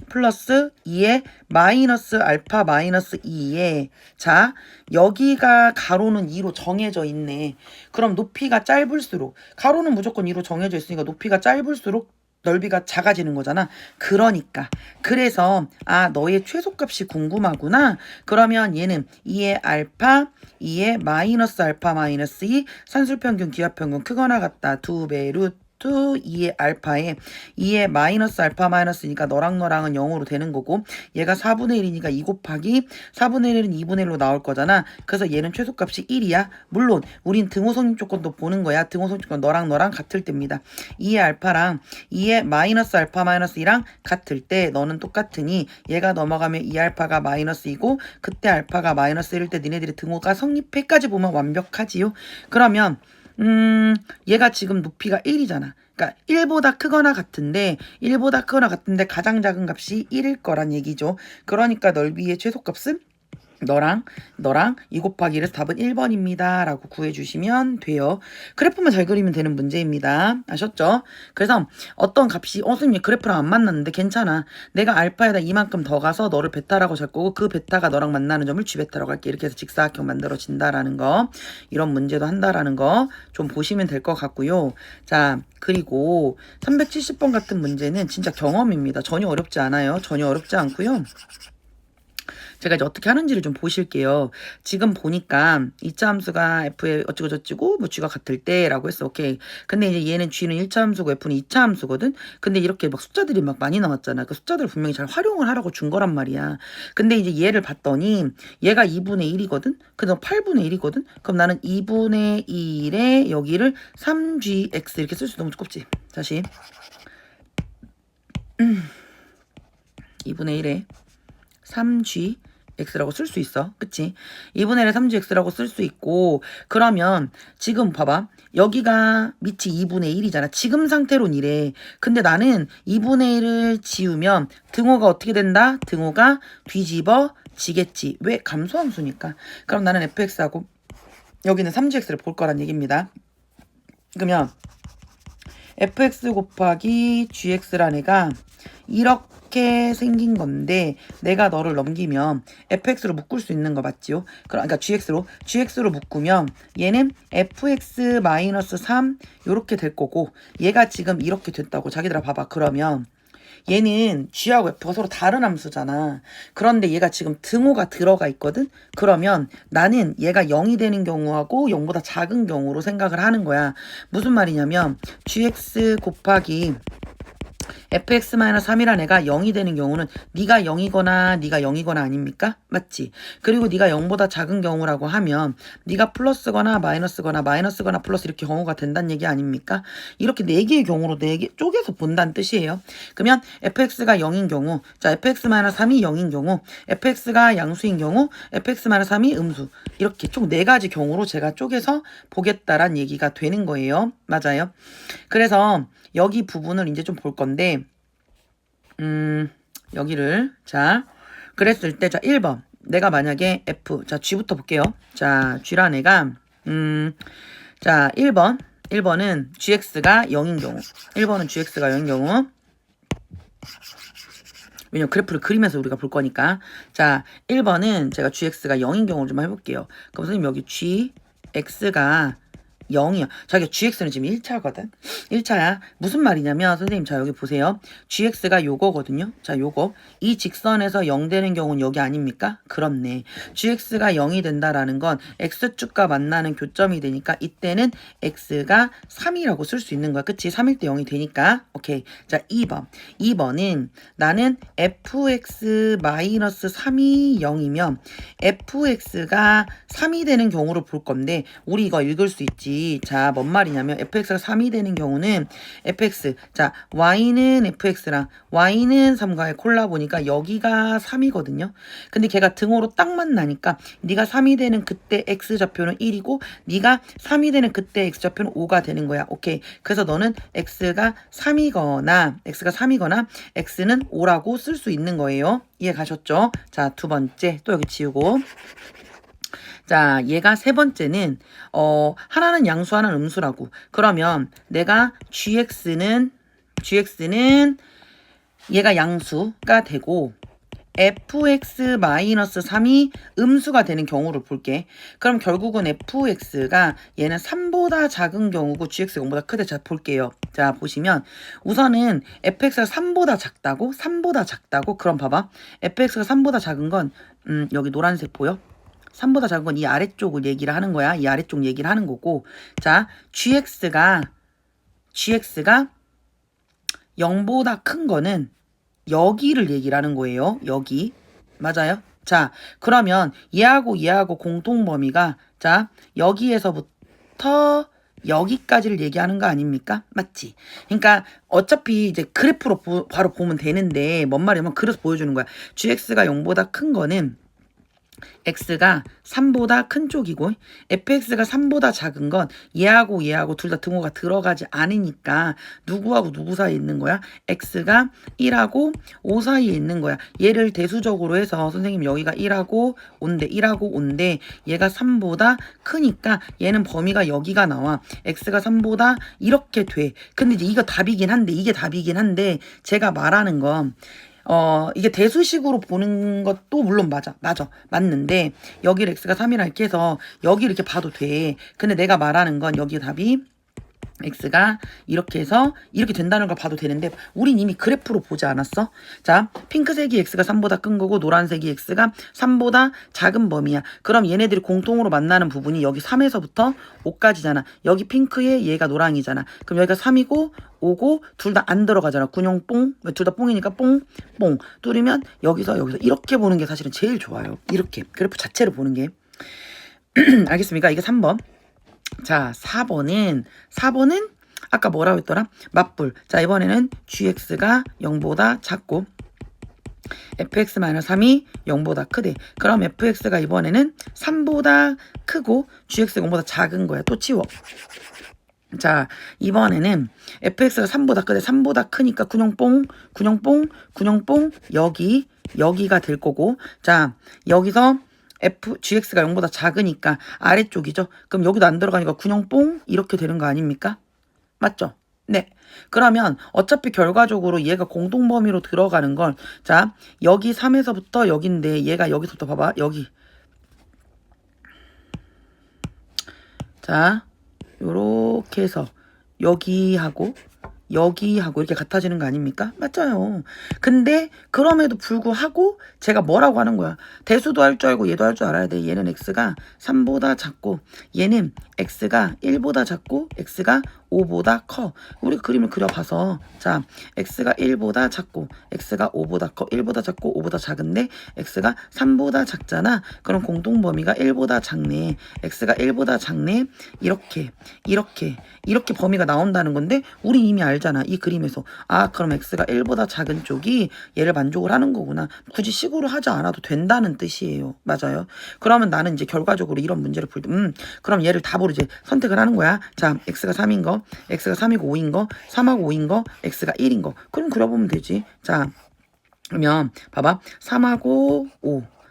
플러스 2의 마이너스 알파 마이너스 2에 자 여기가 가로는 2로 정해져 있네. 그럼 높이가 짧을수록 가로는 무조건 2로 정해져 있으니까 높이가 짧을수록 넓이가 작아지는 거잖아. 그러니까 그래서 아 너의 최소값이 궁금하구나. 그러면 얘는 2의 알파 2의 마이너스 알파 마이너스 2 산술평균 기하평균 크거나 같다 2배 루트 to 2의 알파에 2의 마이너스 알파 마이너스니까 너랑은 0으로 되는 거고 얘가 4분의 1이니까 2 곱하기 4분의 1은 2분의 1로 나올 거잖아. 그래서 얘는 최소값이 1이야. 물론 우린 등호성립 조건도 보는 거야. 등호성립 조건 너랑 같을 때입니다. 2의 알파랑 2의 마이너스 알파 마이너스 2랑 같을 때 너는 똑같으니 얘가 넘어가면 2 알파가 마이너스이고 그때 알파가 마이너스 1일 때 니네들의 등호가 성립해까지 보면 완벽하지요. 그러면 얘가 지금 높이가 1이잖아. 그러니까 1보다 크거나 같은데 가장 작은 값이 1일 거란 얘기죠. 그러니까 넓이의 최소값은 너랑 2 곱하기 1에서 답은 1번입니다. 라고 구해주시면 돼요. 그래프만 잘 그리면 되는 문제입니다. 아셨죠? 그래서 어떤 값이 선생님 그래프랑 안 만났는데 괜찮아. 내가 알파에다 이만큼 더 가서 너를 베타라고 잘 거고 그 베타가 너랑 만나는 점을 G베타라고 할게. 이렇게 해서 직사각형 만들어진다라는 거. 이런 문제도 한다라는 거 좀 보시면 될 것 같고요. 자, 그리고 370번 같은 문제는 진짜 경험입니다. 전혀 어렵지 않아요. 전혀 어렵지 않고요. 제가 이제 어떻게 하는지를 좀 보실게요. 지금 보니까 2차 함수가 f에 어찌고저찌고 뭐 g가 같을 때라고 했어. 오케이. 근데 이제 얘는 g는 1차 함수고 f는 2차 함수거든. 근데 이렇게 막 숫자들이 막 많이 나왔잖아. 그 숫자들을 분명히 잘 활용을 하라고 준 거란 말이야. 근데 이제 얘를 봤더니 얘가 2분의 1이거든. 그다음 8분의 1이거든. 그럼 나는 2분의 1에 여기를 3gx 이렇게 쓸 수 너무 두껍지. 다시 2분의 1에 3g x라고 쓸 수 있어. 그치? 2분의 1에 3gx라고 쓸 수 있고 그러면 지금 봐봐. 여기가 밑이 2분의 1이잖아. 지금 상태로는 이래. 근데 나는 2분의 1을 지우면 등호가 어떻게 된다? 등호가 뒤집어지겠지. 왜? 감소함수니까. 그럼 나는 fx하고 여기는 3gx를 볼 거란 얘기입니다. 그러면 fx 곱하기 gx란 애가 이렇게 생긴 건데 내가 너를 넘기면 fx로 묶을 수 있는 거 맞지요? 그러니까 gx로 묶으면 얘는 fx-3 요렇게 될 거고 얘가 지금 이렇게 됐다고. 자기들아 봐봐. 그러면 얘는 g하고 f가 서로 다른 함수잖아. 그런데 얘가 지금 등호가 들어가 있거든. 그러면 나는 얘가 0이 되는 경우하고 0보다 작은 경우로 생각을 하는 거야. 무슨 말이냐면 gx 곱하기 fx-3이란 애가 0이 되는 경우는 네가 0이거나 아닙니까? 맞지? 그리고 네가 0보다 작은 경우라고 하면 네가 플러스거나 마이너스거나 플러스 이렇게 경우가 된다는 얘기 아닙니까? 이렇게 4개의 경우로 4개 쪼개서 본다는 뜻이에요. 그러면 fx가 0인 경우, 자 fx-3이 0인 경우, fx가 양수인 경우, fx-3이 음수. 이렇게 총 4가지 경우로 제가 쪼개서 보겠다란 얘기가 되는 거예요. 맞아요. 그래서 여기 부분을 이제 좀 볼 건데 여기를 자 그랬을 때 자 1번 내가 만약에 f 자 g부터 볼게요. 자 g란 애가 자 1번은 gx가 0인 경우 1번은 gx가 0인 경우 왜냐면 그래프를 그리면서 우리가 볼 거니까 자 1번은 제가 gx가 0인 경우를 좀 해볼게요. 그럼 선생님 여기 gx가 0이야. 자기가 gx는 지금 1차거든. 1차야. 무슨 말이냐면 선생님 자 여기 보세요. gx가 요거거든요. 자 요거. 이 직선에서 0 되는 경우는 여기 아닙니까? 그렇네. gx가 0이 된다라는 건 x축과 만나는 교점이 되니까 이때는 x가 3이라고 쓸 수 있는 거야. 그치? 3일 때 0이 되니까. 오케이. 자 2번. 2번은 나는 fx-3이 0이면 fx가 3이 되는 경우를 볼 건데 우리 이거 읽을 수 있지. 자, 뭔 말이냐면 fx가 3이 되는 경우는 fx 자 y는 fx랑 y는 3과의 콜라보니까 여기가 3이거든요. 근데 걔가 등호로 딱 만나니까 네가 3이 되는 그때 x좌표는 1이고 네가 3이 되는 그때 x좌표는 5가 되는 거야. 오케이. 그래서 너는 x가 3이거나 x는 5라고 쓸 수 있는 거예요. 이해 가셨죠? 자, 두 번째 또 여기 지우고 자, 얘가 세 번째는 하나는 양수 하나는 음수라고. 그러면 내가 gx는 얘가 양수가 되고 fx-3이 음수가 되는 경우를 볼게. 그럼 결국은 fx가 얘는 3보다 작은 경우고 gx가 0보다 크대. 자 볼게요. 자 보시면 우선은 fx가 3보다 작다고 그럼 봐봐. fx가 3보다 작은 건 여기 노란색 보여? 3보다 작은 건 이 아래쪽을 얘기를 하는 거야. 이 아래쪽 얘기를 하는 거고 자 gx가 gx가 0보다 큰 거는 여기를 얘기를 하는 거예요. 여기. 맞아요? 자, 그러면 얘하고 공통 범위가 자, 여기에서부터 여기까지를 얘기하는 거 아닙니까? 맞지? 그러니까 어차피 이제 그래프로 바로 보면 되는데 뭔 말이냐면 그래서 보여주는 거야. gx가 0보다 큰 거는 x가 3보다 큰 쪽이고 fx가 3보다 작은 건 얘하고 둘 다 등호가 들어가지 않으니까 누구하고 누구 사이에 있는 거야? x가 1하고 5 사이에 있는 거야. 얘를 대수적으로 해서 선생님 여기가 1하고 5인데 얘가 3보다 크니까 얘는 범위가 여기가 나와. x가 3보다 이렇게 돼. 근데 이제 이게 답이긴 한데 제가 말하는 건 이게 대수식으로 보는 것도 물론 맞는데 여기를 x가 3이라 이렇게 해서 여기 이렇게 봐도 돼. 근데 내가 말하는 건 여기 답이 x가 이렇게 해서 이렇게 된다는 걸 봐도 되는데 우린 이미 그래프로 보지 않았어? 자, 핑크색이 x가 3보다 큰 거고 노란색이 x가 3보다 작은 범위야. 그럼 얘네들이 공통으로 만나는 부분이 여기 3에서부터 5까지잖아. 여기 핑크에 얘가 노랑이잖아. 그럼 여기가 3이고 5고 둘 다 안 들어가잖아. 군용 뽕. 둘 다 뽕이니까 뽕 뚫으면 여기서 이렇게 보는 게 사실은 제일 좋아요. 이렇게 그래프 자체를 보는 게 알겠습니까? 이게 3번. 자, 4번은 아까 뭐라고 했더라? 맞불. 자, 이번에는 gx가 0보다 작고 fx-3이 0보다 크대. 그럼 fx가 이번에는 3보다 크고 gx가 0보다 작은 거야. 또 치워. 자, 이번에는 fx가 3보다 크대. 3보다 크니까 군용뽕 여기가 될 거고. 자, 여기서 gx가 0보다 작으니까 아래쪽이죠. 그럼 여기도 안 들어가니까 군용뽕 이렇게 되는 거 아닙니까? 맞죠? 네. 그러면 어차피 결과적으로 얘가 공동범위로 들어가는 건 자, 여기 3에서부터 여기인데 얘가 여기서부터 봐봐. 여기. 자, 요렇게 해서 여기하고 이렇게 같아지는 거 아닙니까? 맞아요. 근데 그럼에도 불구하고 제가 뭐라고 하는 거야? 대수도 할 줄 알고 얘도 할 줄 알아야 돼. 얘는 x가 3보다 작고 얘는 x가 1보다 작고 x가 5보다 커. 우리 그림을 그려봐서 자, x가 1보다 작고 x가 5보다 커. 1보다 작고 5보다 작은데 x가 3보다 작잖아. 그럼 공통범위가 1보다 작네. x가 1보다 작네. 이렇게 범위가 나온다는 건데 우리 이미 알잖아. 이 그림에서. 아, 그럼 x가 1보다 작은 쪽이 얘를 만족을 하는 거구나. 굳이 식으로 하지 않아도 된다는 뜻이에요. 맞아요. 그러면 나는 이제 결과적으로 이런 문제를 풀 때 그럼 얘를 답으로 이제 선택을 하는 거야. 자, x가 3인 거, x가 3이고 5인 거, 3하고 5인 거, x가 1인 거. 그럼 그려보면 되지. 자, 그러면 봐봐. 3하고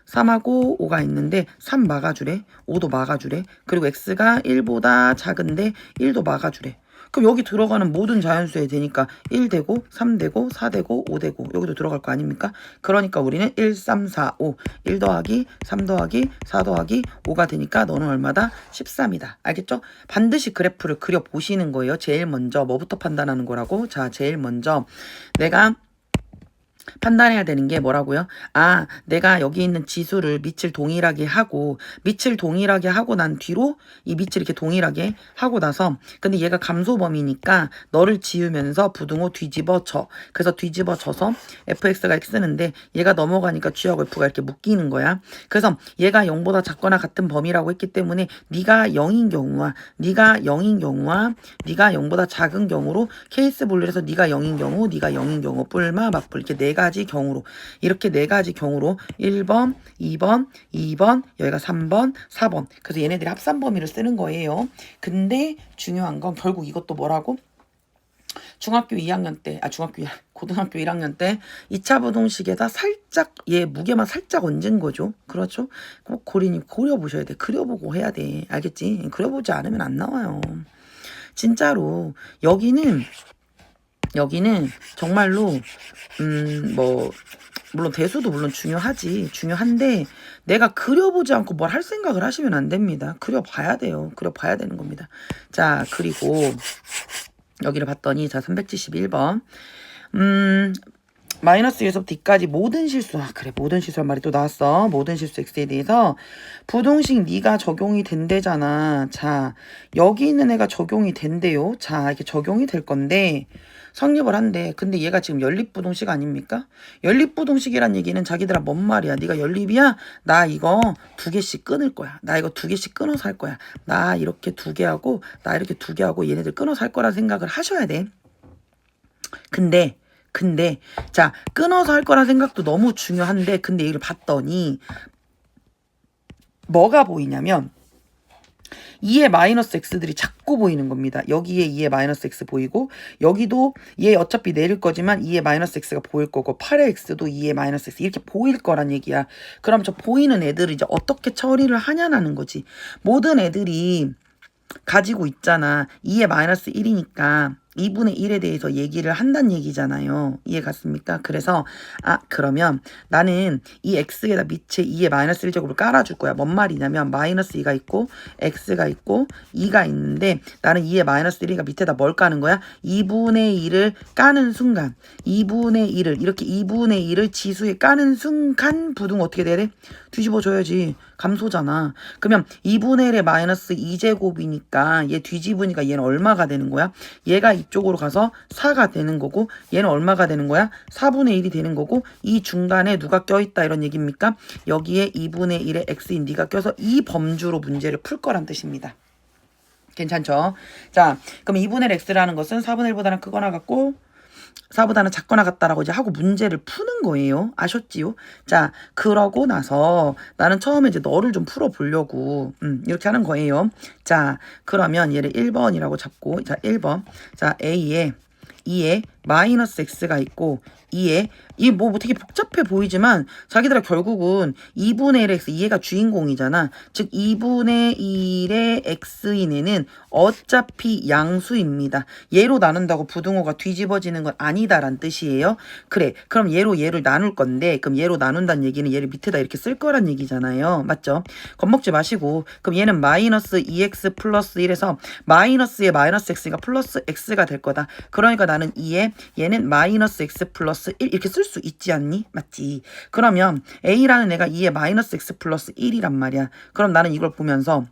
5가 있는데 3 막아주래. 5도 막아주래. 그리고 x가 1보다 작은데 1도 막아주래. 그럼 여기 들어가는 모든 자연수에 되니까 1 되고 3 되고 4 되고 5 되고 여기도 들어갈 거 아닙니까? 그러니까 우리는 1, 3, 4, 5 1 더하기 3 더하기 4 더하기 5가 되니까 너는 얼마다? 13이다. 알겠죠? 반드시 그래프를 그려보시는 거예요. 제일 먼저 뭐부터 판단하는 거라고? 자, 제일 먼저 내가 판단해야 되는 게 뭐라고요? 아, 내가 여기 있는 지수를 밑을 동일하게 하고 난 뒤로 이 밑을 이렇게 동일하게 하고 나서 근데 얘가 감소범위니까 너를 지우면서 부등호 뒤집어져. 그래서 뒤집어져서 fx가 x는데 얘가 넘어가니까 g하고 f가 이렇게 묶이는 거야. 그래서 얘가 0보다 작거나 같은 범위라고 했기 때문에 네가 0인 경우와 네가 0보다 작은 경우로 케이스 분류해서 네가 0인 경우 뿔마 맞불 이렇게 네 가지 경우로 1번, 2번, 여기가 3번, 4번. 그래서 얘네들이 합산 범위를 쓰는 거예요. 근데 중요한 건 결국 이것도 뭐라고? 고등학교 1학년 때 2차 부동식에다 살짝 얘 무게만 살짝 얹은 거죠. 그렇죠? 고리님 그려보셔야 돼. 그려보고 해야 돼. 알겠지? 그려보지 않으면 안 나와요. 진짜로 여기는 정말로 물론 대수도 물론 중요한데 내가 그려보지 않고 뭘 할 생각을 하시면 안 됩니다. 그려봐야 돼요. 그려봐야 되는 겁니다. 자, 그리고 여기를 봤더니 자 371번 마이너스 1에서부터 D까지 모든 실수. 그래, 모든 실수란 말이 또 나왔어. 모든 실수 X에 대해서 부동식 네가 적용이 된대잖아. 자, 여기 있는 애가 적용이 된대요. 자, 이게 적용이 될 건데 성립을 한대. 근데 얘가 지금 연립부동식 아닙니까? 연립부동식이란 얘기는 자기들아 뭔 말이야. 네가 연립이야? 나 이거 2개씩 끊을 거야. 나 이거 2개씩 끊어서 할 거야. 나 이렇게 2개 하고 나 이렇게 2개 하고 얘네들 끊어서 할 거라 생각을 하셔야 돼. 근데 자, 끊어서 할 거란 생각도 너무 중요한데 근데 얘를 봤더니 뭐가 보이냐면 2의 마이너스 x들이 자꾸 보이는 겁니다. 여기에 2의 마이너스 x 보이고 여기도 얘 어차피 내릴 거지만 2의 마이너스 x가 보일 거고 8의 x도 2의 마이너스 x 이렇게 보일 거란 얘기야. 그럼 저 보이는 애들을 이제 어떻게 처리를 하냐는 거지. 모든 애들이 가지고 있잖아. 2의 마이너스 1이니까 2분의 1에 대해서 얘기를 한다는 얘기잖아요. 이해 갔습니까? 그래서 그러면 나는 이 x에다 밑에 2의 마이너스 1제곱을 깔아줄 거야. 뭔 말이냐면 마이너스 2가 있고 x가 있고 2가 있는데 나는 2의 마이너스 1이가 밑에다 뭘 까는 거야? 2분의 1을 까는 순간 2분의 1을 이렇게 2분의 1을 지수에 까는 순간 부등 어떻게 돼야 돼? 뒤집어줘야지. 감소잖아. 그러면 2분의 1의 마이너스 2제곱이니까 얘 뒤집으니까 얘는 얼마가 되는 거야? 얘가 이쪽으로 가서 4가 되는 거고 얘는 얼마가 되는 거야? 4분의 1이 되는 거고 이 중간에 누가 껴있다 이런 얘기입니까? 여기에 2분의 1의 x인 d가 껴서 이 범주로 문제를 풀 거란 뜻입니다. 괜찮죠? 자, 그럼 2분의 1 x라는 것은 4분의 1보다는 크거나 같고 4보다는 작거나 같다라고 이제 하고 문제를 푸는 거예요. 아셨지요? 자, 그러고 나서 나는 처음에 이제 너를 좀 풀어보려고 이렇게 하는 거예요. 자, 그러면 얘를 1번이라고 잡고 자, 1번. 자, A에 2에 마이너스 x가 있고 2에 이 뭐 되게 복잡해 보이지만 자기들아 결국은 2분의 1의 x 2가 주인공이잖아. 즉 2분의 1의 x인 애는 어차피 양수입니다. 얘로 나눈다고 부등호가 뒤집어지는 건 아니다란 뜻이에요. 그래, 그럼 얘를 나눌 건데 그럼 얘로 나눈다는 얘기는 얘를 밑에다 이렇게 쓸 거란 얘기잖아요. 맞죠? 겁먹지 마시고 그럼 얘는 마이너스 2x 플러스 1에서 마이너스에 마이너스 x가 플러스 x가 될 거다. 그러니까 나는 2에 얘는 마이너스 x 플러스 1 이렇게 쓸 수 있지 않니? 맞지? 그러면 a라는 애가 2에 마이너스 x 플러스 1이란 말이야. 그럼 나는 이걸 보면서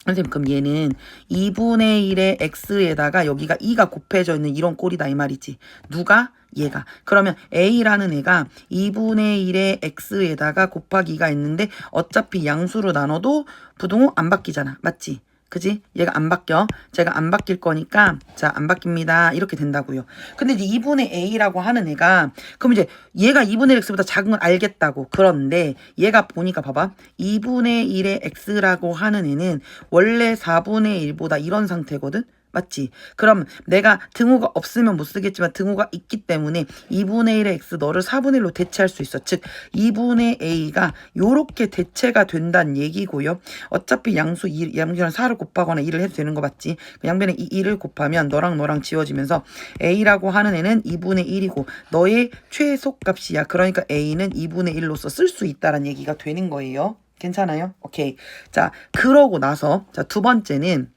선생님 그럼 얘는 2분의 1의 x에다가 여기가 2가 곱해져 있는 이런 꼴이다 이 말이지. 누가? 얘가. 그러면 a라는 애가 2분의 1의 x에다가 곱하기 2가 있는데 어차피 양수로 나눠도 부등호 안 바뀌잖아. 맞지? 그지? 얘가 안 바뀌어. 제가 안 바뀔 거니까 자, 안 바뀝니다. 이렇게 된다고요. 근데 이제 2분의 a라고 하는 애가 그럼 이제 얘가 2분의 x보다 작은 걸 알겠다고. 그런데 얘가 보니까 봐봐. 2분의 1의 x라고 하는 애는 원래 4분의 1보다 이런 상태거든. 맞지? 그럼 내가 등호가 없으면 못 쓰겠지만 등호가 있기 때문에 2분의 1의 x 너를 4분의 1로 대체할 수 있어. 즉 2분의 a가 요렇게 대체가 된다는 얘기고요. 어차피 양수랑 4를 곱하거나 2를 해도 되는 거 맞지? 양변에 이 2를 곱하면 너랑 지워지면서 a라고 하는 애는 2분의 1이고 너의 최소값이야. 그러니까 a는 2분의 1로서 쓸 수 있다는 얘기가 되는 거예요. 괜찮아요? 오케이. 자, 그러고 나서 자, 두 번째는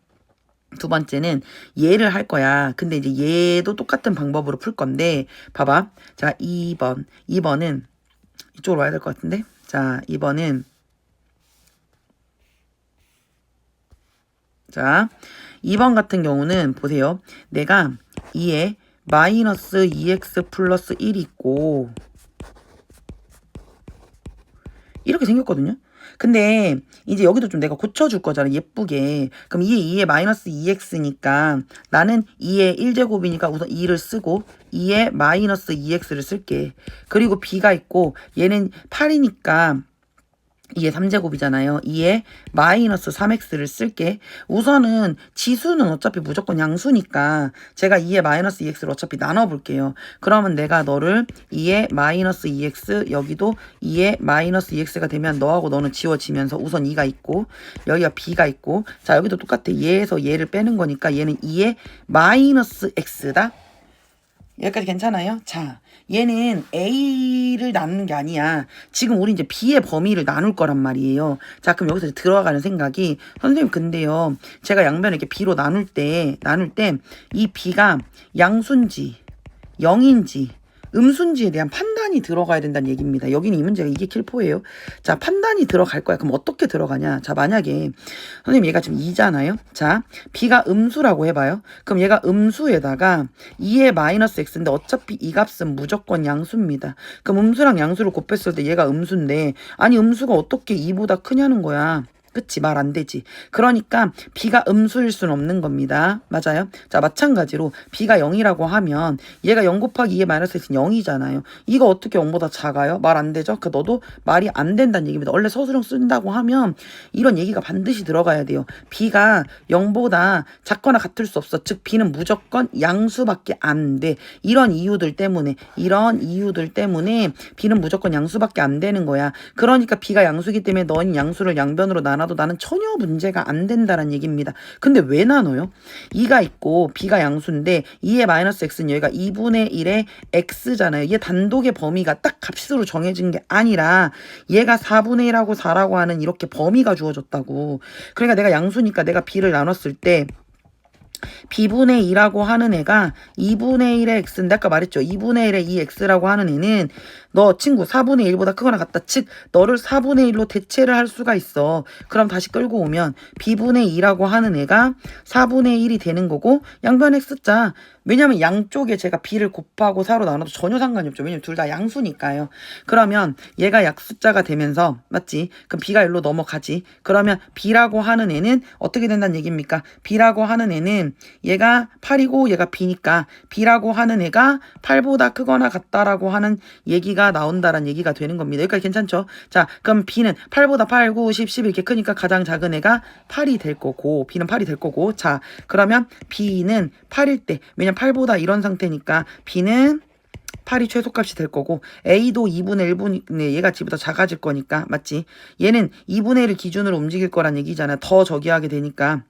얘를 할 거야. 근데 이제 얘도 똑같은 방법으로 풀 건데 봐봐. 자, 2번은 이쪽으로 와야 될 것 같은데. 자, 2번은 자, 2번 같은 경우는 보세요. 내가 2에 마이너스 2x 플러스 1이 있고 이렇게 생겼거든요. 근데 이제 여기도 좀 내가 고쳐줄 거잖아. 예쁘게. 그럼 2에 마이너스 2x니까 나는 2에 1제곱이니까 우선 2를 쓰고 2에 마이너스 2x를 쓸게. 그리고 b가 있고 얘는 8이니까 2의 3제곱이잖아요. 2에 마이너스 3x를 쓸게. 우선은 지수는 어차피 무조건 양수니까 제가 2에 마이너스 2x를 어차피 나눠볼게요. 그러면 내가 너를 2에 마이너스 2x 여기도 2에 마이너스 2x가 되면 너하고 너는 지워지면서 우선 2가 있고 여기가 b가 있고 자 여기도 똑같아. 얘에서 얘를 빼는 거니까 얘는 2에 마이너스 x다. 여기까지 괜찮아요? 자, 얘는 A를 나누는 게 아니야. 지금 우리 이제 B의 범위를 나눌 거란 말이에요. 자, 그럼 여기서 들어가는 생각이 선생님 근데요. 제가 양변을 이렇게 B로 나눌 때 이 B가 양수인지 0인지 음수인지에 대한 판단이 들어가야 된다는 얘기입니다. 여기는 이 문제가 이게 킬포예요. 자, 판단이 들어갈 거야. 그럼 어떻게 들어가냐? 자, 만약에 선생님 얘가 지금 2잖아요. 자, b가 음수라고 해봐요. 그럼 얘가 음수에다가 2의 마이너스 x인데 어차피 이 값은 무조건 양수입니다. 그럼 음수랑 양수를 곱했을 때 얘가 음수인데 아니 음수가 어떻게 2보다 크냐는 거야. 그치? 말 안 되지. 그러니까 b가 음수일 수는 없는 겁니다. 맞아요? 자, 마찬가지로 b가 0이라고 하면 얘가 0 곱하기 2의 마이너스 x는 0이잖아요. 이거 어떻게 0보다 작아요? 말 안 되죠? 그 너도 말이 안 된다는 얘기입니다. 원래 서술형 쓴다고 하면 이런 얘기가 반드시 들어가야 돼요. b가 0보다 작거나 같을 수 없어. 즉 b는 무조건 양수밖에 안 돼. 이런 이유들 때문에 b는 무조건 양수밖에 안 되는 거야. 그러니까 b가 양수기 때문에 너는 양수를 양변으로 나눠도 나는 전혀 문제가 안 된다는 얘기입니다. 근데 왜 나눠요? 2가 있고 b가 양수인데 2의 마이너스 x는 여기가 2분의 1의 x잖아요. 얘 단독의 범위가 딱 값으로 정해진 게 아니라 얘가 4분의 1하고 4라고 하는 이렇게 범위가 주어졌다고. 그러니까 내가 양수니까 내가 b를 나눴을 때 b분의 2라고 하는 애가 2분의 1의 x인데 아까 말했죠. 2분의 1의 2x라고 하는 애는 너 친구 4분의 1보다 크거나 같다. 즉 너를 4분의 1로 대체를 할 수가 있어. 그럼 다시 끌고 오면 b분의 2라고 하는 애가 4분의 1이 되는 거고 양변 x자. 왜냐면 양쪽에 제가 b를 곱하고 4로 나눠도 전혀 상관이 없죠. 왜냐면 둘 다 양수니까요. 그러면 얘가 약숫자가 되면서 맞지? 그럼 b가 1로 넘어가지. 그러면 b라고 하는 애는 어떻게 된다는 얘기입니까? b라고 하는 애는 얘가 8이고 얘가 b니까 b라고 하는 애가 8보다 크거나 같다라고 하는 얘기가 나온다라는 얘기가 되는 겁니다. 여기까지 괜찮죠? 자, 그럼 b는 8보다 8, 9, 10, 11 이렇게 크니까 가장 작은 애가 8이 될 거고 b는 8이 될 거고 자, 그러면 b는 8일 때 왜냐면 8보다 이런 상태니까 b는 8이 최소값이 될 거고 a도 2분의 1분의 얘가 지보다 작아질 거니까 맞지? 얘는 2분의 1을 기준으로 움직일 거란 얘기잖아. 더 저기하게 되니까.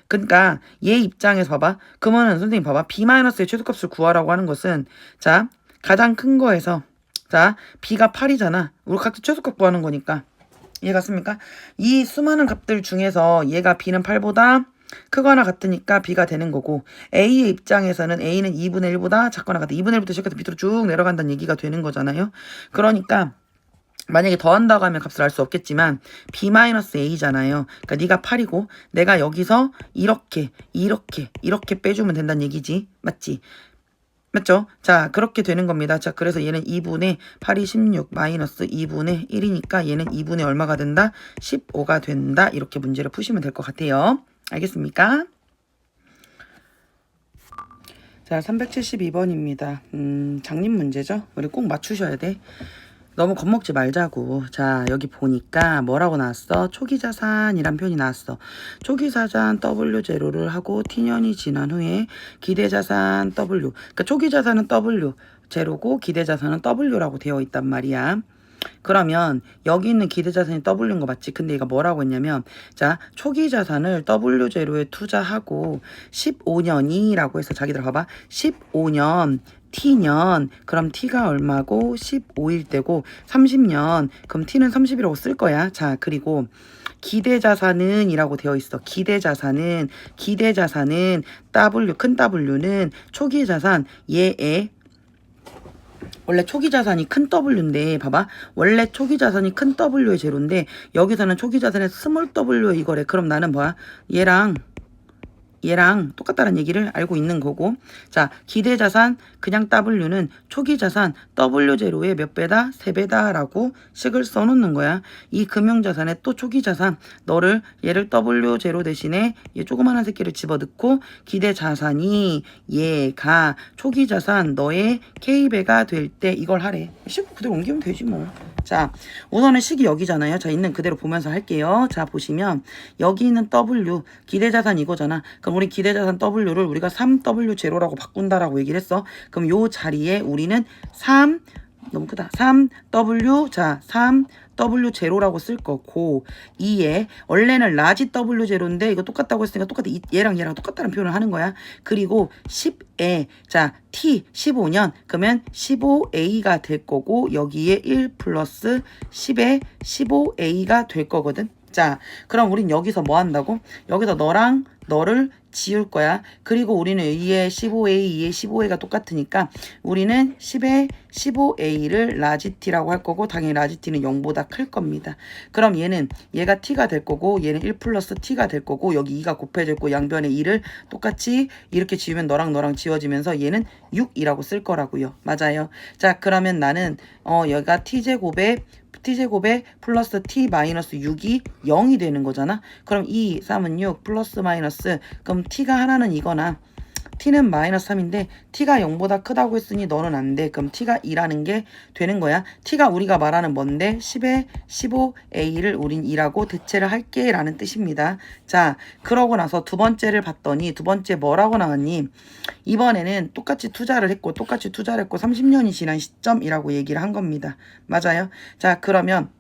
그러니까 얘 입장에서 봐봐. 그러면은 선생님 봐봐. b-의 최소값을 구하라고 하는 것은 자 가장 큰 거에서 자 b가 8이잖아. 우리 각자 최소값 구하는 거니까 이해갔습니까? 이 수많은 값들 중에서 얘가 b는 8보다 크거나 같으니까 b가 되는 거고 a의 입장에서는 a는 2분의 1보다 작거나 같다. 2분의 1부터 시작해서 밑으로 쭉 내려간다는 얘기가 되는 거잖아요. 그러니까 만약에 더한다고 하면 값을 알 수 없겠지만 b-a잖아요. 그러니까 네가 8이고 내가 여기서 이렇게 빼주면 된다는 얘기지. 맞지? 맞죠? 자, 그렇게 되는 겁니다. 자, 그래서 얘는 2분의 8이 16 마이너스 2분의 1이니까 얘는 2분의 얼마가 된다? 15가 된다. 이렇게 문제를 푸시면 될 것 같아요. 알겠습니까? 자, 372번입니다. 장님 문제죠? 우리 꼭 맞추셔야 돼. 너무 겁먹지 말자고. 자, 여기 보니까 뭐라고 나왔어? 초기자산이란 표현이 나왔어. 초기자산 W0를 하고 T년이 지난 후에 기대자산 W. 그러니까 초기자산은 W 제로고 기대자산은 W라고 되어 있단 말이야. 그러면 여기 있는 기대자산이 W인 거 맞지? 근데 얘가 뭐라고 했냐면 자 초기자산을 W0에 투자하고 15년이라고 해서 자기들 봐봐 15년 T년 그럼 T가 얼마고 15일 때고 30년 그럼 T는 30이라고 쓸 거야. 자 그리고 기대자산은 이라고 되어 있어. 기대자산은 W 큰 W는 초기자산 얘의 원래 초기자산이 큰 W인데 봐봐 원래 초기자산이 큰 W의 제로인데 여기서는 초기자산의 스몰 W의 이거래. 그럼 나는 뭐야 얘랑 똑같다는 얘기를 알고 있는 거고 자 기대자산 그냥 W는 초기자산 W0의 몇 배다? 3배다 라고 식을 써놓는 거야. 이 금융자산에 또 초기자산 너를 얘를 W0 대신에 얘 조그마한 새끼를 집어넣고 기대자산이 얘가 초기자산 너의 K배가 될 때 이걸 하래. 식 그대로 옮기면 되지 뭐. 자 우선은 식이 여기잖아요. 자 있는 그대로 보면서 할게요. 자 보시면 여기 있는 W 기대자산 이거잖아. 그럼 우리 기대자산 W를 우리가 3W0라고 바꾼다라고 얘기를 했어. 그럼 요 자리에 우리는 3 너무 크다. 3W 자 3W0라고 쓸 거고 2에 원래는 라지 W0인데 이거 똑같다고 했으니까 똑같아. 얘랑 똑같다는 표현을 하는 거야. 그리고 10에 자 T 15년 그러면 15A가 될 거고 여기에 1 플러스 10에 15A가 될 거거든. 자 그럼 우린 여기서 뭐 한다고? 여기서 너랑 너를 지울 거야. 그리고 우리는 A의 15A, 2의 15A가 똑같으니까 우리는 10의 15A를 라지 T라고 할 거고 당연히 라지 T는 0보다 클 겁니다. 그럼 얘가 T가 될 거고 얘는 1 플러스 T가 될 거고 여기 2가 곱해져 있고 양변에 2를 똑같이 이렇게 지우면 너랑 지워지면서 얘는 6이라고 쓸 거라고요. 맞아요. 자, 그러면 나는 여기가 T제곱에 플러스 t 마이너스 6이 0이 되는 거잖아. 그럼 2, 3은 6 플러스 마이너스 그럼 t가 하나는 이거나 t는 마이너스 3인데 t가 0보다 크다고 했으니 너는 안 돼. 그럼 t가 2라는 게 되는 거야. t가 우리가 말하는 뭔데 10의 15a를 우린 2라고 대체를 할게 라는 뜻입니다. 자, 그러고 나서 두 번째를 봤더니 두 번째 뭐라고 나왔니? 이번에는 똑같이 투자를 했고 30년이 지난 시점이라고 얘기를 한 겁니다. 맞아요. 자, 그러면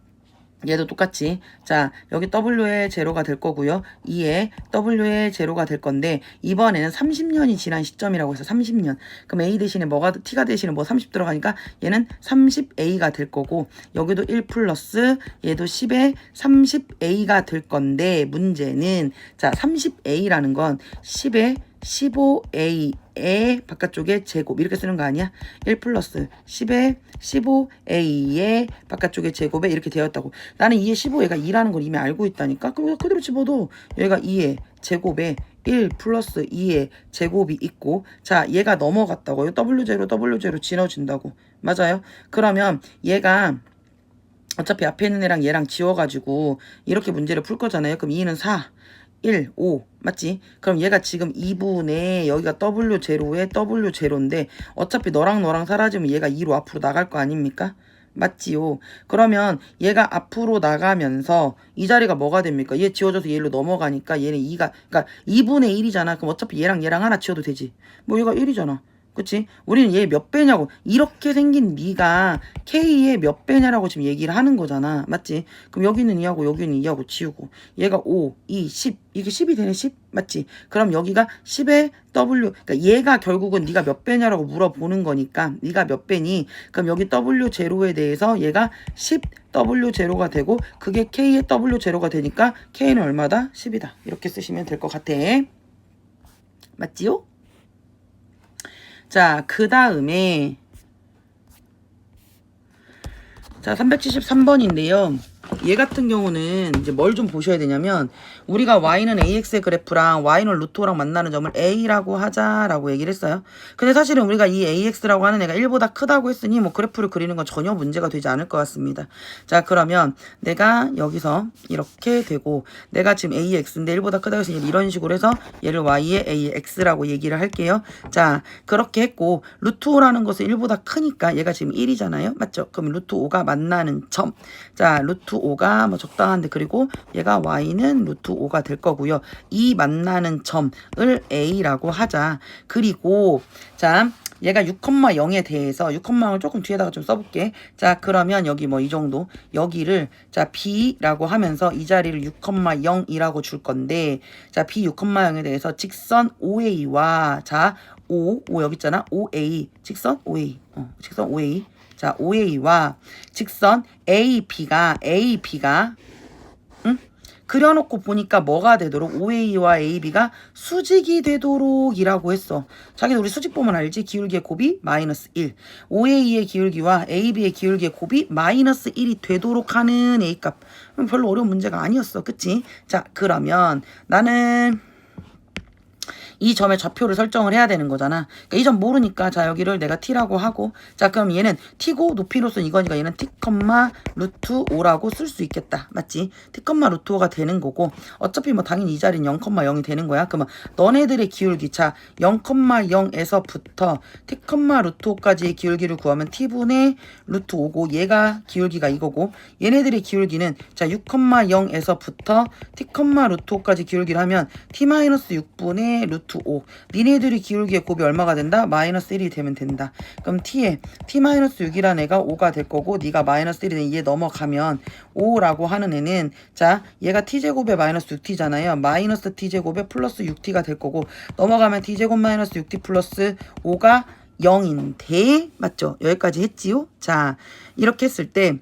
얘도 똑같이 자 여기 W의 제로가 될 거고요. 2에 W의 제로가 될 건데 이번에는 30년이 지난 시점이라고 해서 30년 그럼 A 대신에 뭐가 T가 대신에 뭐 30 들어가니까 얘는 30A가 될 거고 여기도 1 플러스 얘도 10에 30A가 될 건데 문제는 자 30A라는 건 10에 15A의 바깥쪽에 제곱 이렇게 쓰는 거 아니야? 1 플러스 10에 15A의 바깥쪽에 제곱에 이렇게 되었다고. 나는 2의 15A가 2라는 걸 이미 알고 있다니까. 그럼 그대로 집어도 얘가 2의 제곱에 1 플러스 2의 제곱이 있고 자 얘가 넘어갔다고요. W0 지워진다고. 맞아요. 그러면 얘가 어차피 앞에 있는 애랑 얘랑 지워가지고 이렇게 문제를 풀 거잖아요. 그럼 2는 4 1, 5 맞지? 그럼 얘가 지금 2분의 여기가 W0에 W0인데 어차피 너랑 사라지면 얘가 2로 앞으로 나갈 거 아닙니까? 맞지요? 그러면 얘가 앞으로 나가면서 이 자리가 뭐가 됩니까? 얘 지워져서 얘로 넘어가니까 얘는 2가 그러니까 2분의 1이잖아. 그럼 어차피 얘랑 하나 지워도 되지. 뭐 얘가 1이잖아. 그치? 우리는 얘 몇 배냐고 이렇게 생긴 네가 K의 몇 배냐라고 지금 얘기를 하는 거잖아. 맞지? 그럼 여기는 2하고 여기는 2하고 지우고 얘가 5, 2, 10 이게 10이 되네 10? 맞지? 그럼 여기가 10의 W 그러니까 얘가 결국은 네가 몇 배냐라고 물어보는 거니까 네가 몇 배니? 그럼 여기 W0에 대해서 얘가 10W0가 되고 그게 K의 W0가 되니까 K는 얼마다? 10이다. 이렇게 쓰시면 될 것 같아. 맞지요? 자, 그 다음에 자 373번인데요. 얘 같은 경우는 이제 뭘 좀 보셔야 되냐면 우리가 y는 ax의 그래프랑 y는 루트5랑 만나는 점을 a라고 하자라고 얘기를 했어요. 근데 사실은 우리가 이 ax라고 하는 애가 1보다 크다고 했으니 뭐 그래프를 그리는 건 전혀 문제가 되지 않을 것 같습니다. 자, 그러면 내가 여기서 이렇게 되고 내가 지금 ax인데 1보다 크다고 했으니 이런 식으로 해서 얘를 y의 ax라고 얘기를 할게요. 자, 그렇게 했고 루트5라는 것은 1보다 크니까 얘가 지금 1이잖아요. 맞죠? 그럼 루트5가 만나는 점. 자, 루트5가 뭐 적당한데 그리고 얘가 y는 루트5가 될 거고요. 이 만나는 점을 a라고 하자. 그리고 자 얘가 6,0에 대해서 6,0을 조금 뒤에다가 좀 써볼게. 자, 그러면 여기 뭐 이 정도 여기를 자 b라고 하면서 이 자리를 6,0이라고 줄 건데 자 b 6,0에 대해서 직선 OA와 자 5 여기 있잖아. OA 직선 OA 직선 OA 자, OA와 직선 AB가 그려놓고 보니까 뭐가 되도록 OA와 AB가 수직이 되도록 이라고 했어. 자기는 우리 수직 보면 알지? 기울기의 곱이 마이너스 1. OA의 기울기와 AB의 기울기의 곱이 마이너스 1이 되도록 하는 A값. 별로 어려운 문제가 아니었어. 그치? 자, 그러면 나는 이 점의 좌표를 설정을 해야 되는 거잖아. 그러니까 이 점 모르니까 자 여기를 내가 t라고 하고 자 그럼 얘는 t고 높이로서는 이거니까 얘는 t, 루트 5라고 쓸 수 있겠다. 맞지? t, 루트 5가 되는 거고 어차피 뭐 당연히 이 자리는 0,0이 되는 거야. 그러면 너네들의 기울기 자 0,0에서부터 t, 루트 5까지의 기울기를 구하면 t분의 루트 5고 얘가 기울기가 이거고 얘네들의 기울기는 자 6,0에서부터 t, 루트 5까지 기울기를 하면 t-6분의 루트 5 니네들이 기울기의 곱이 얼마가 된다? 마이너스 1이 되면 된다. 그럼 t에 t-6이라는 애가 5가 될 거고 네가 마이너스 1이 되는 얘 넘어가면 5라고 하는 애는 자 얘가 t제곱에 마이너스 6t잖아요. 마이너스 t제곱에 플러스 6t가 될 거고 넘어가면 t제곱 마이너스 6t 플러스 5가 0인데 맞죠? 여기까지 했지요? 자 이렇게 했을 때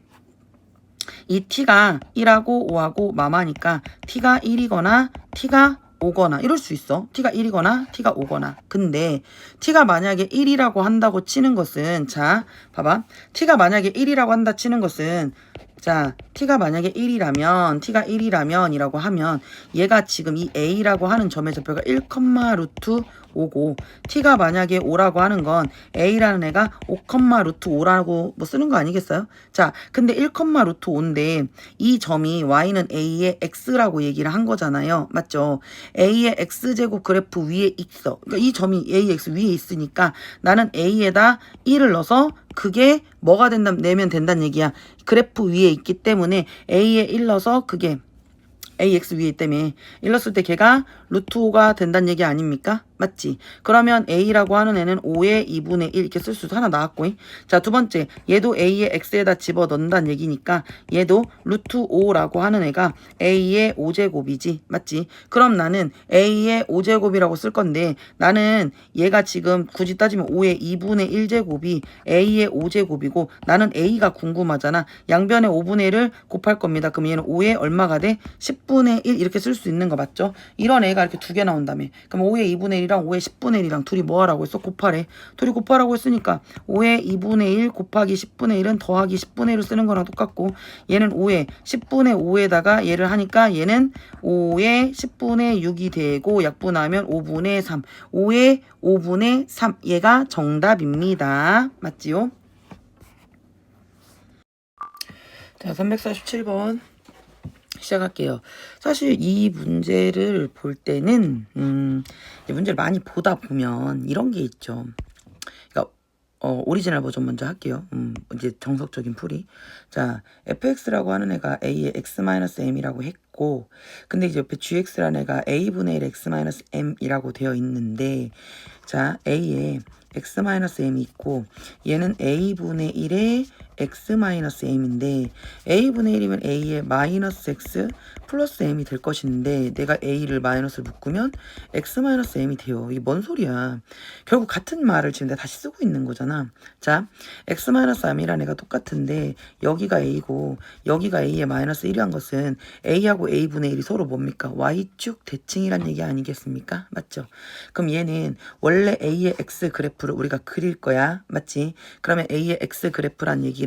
이 t가 1하고 5하고 마마니까 t가 1이거나 t가 오거나 이럴 수 있어. t가 1이거나 t가 5거나. 근데 t가 만약에 1이라고 한다고 치는 것은 자 봐봐. t가 만약에 1이라고 한다 치는 것은 자 t가 만약에 1이라면 이라고 하면 얘가 지금 이 a라고 하는 점의 좌표가 1, 루트 5고 t가 만약에 5라고 하는 건 a라는 애가 5, 루트 5라고 뭐 쓰는 거 아니겠어요? 자 근데 1, 루트 5인데 이 점이 y는 a의 x라고 얘기를 한 거잖아요. 맞죠? a의 x제곱 그래프 위에 있어. 그러니까 이 점이 ax 위에 있으니까 나는 a에다 1을 넣어서 그게 뭐가 내면 된다는 얘기야. 그래프 위에 있기 때문에 a에 1 넣어서 그게 ax 위에 때문에 1 넣었을 때 걔가 루트 5가 된다는 얘기 아닙니까? 맞지? 그러면 a라고 하는 애는 5의 2분의 1 이렇게 쓸 수도 하나 나왔고 자 두 번째 얘도 a의 x에다 집어넣는다는 얘기니까 얘도 루트 5라고 하는 애가 a의 5제곱이지 맞지? 그럼 나는 a의 5제곱이라고 쓸 건데 나는 얘가 지금 굳이 따지면 5의 2분의 1제곱이 a의 5제곱이고 나는 a가 궁금하잖아. 양변의 5분의 1을 곱할 겁니다. 그럼 얘는 5의 얼마가 돼? 10분의 1 이렇게 쓸 수 있는 거 맞죠? 이런 애가 이렇게 두 개 나온다며. 그럼 5의 2분의 1이랑 5의 10분의 1이랑 둘이 뭐 하라고 했어? 곱하래. 둘이 곱하라고 했으니까 5의 2분의 1 곱하기 10분의 1은 더하기 10분의 1을 쓰는 거랑 똑같고 얘는 5의 10분의 5에다가 얘를 하니까 얘는 5의 10분의 6이 되고 약분하면 5분의 3. 5의 5분의 3. 얘가 정답입니다. 맞지요? 자, 347번. 시작할게요. 사실 이 문제를 볼 때는 이 문제를 많이 보다 보면 이런 게 있죠. 그러니까 오리지널 버전 먼저 할게요. 이제 정석적인 풀이. 자, fx라고 하는 애가 a의 x-m이라고 했고 근데 이제 옆에 gx라는 애가 a분의 1 x-m이라고 되어 있는데 자, a에 x-m이 있고 얘는 a분의 1에 x-m인데 a분의 1이면 a의 마이너스 x 플러스 m이 될 것인데 내가 a를 마이너스를 묶으면 x-m이 돼요. 이게 뭔 소리야. 결국 같은 말을 지금 내가 다시 쓰고 있는 거잖아. 자, x-m이라는 애가 똑같은데 여기가 a고 여기가 a의 마이너스 1이 한 것은 a하고 a분의 1이 서로 뭡니까? y축 대칭이란 얘기 아니겠습니까? 맞죠? 그럼 얘는 원래 a의 x 그래프를 우리가 그릴 거야. 맞지? 그러면 a의 x 그래프란 얘기를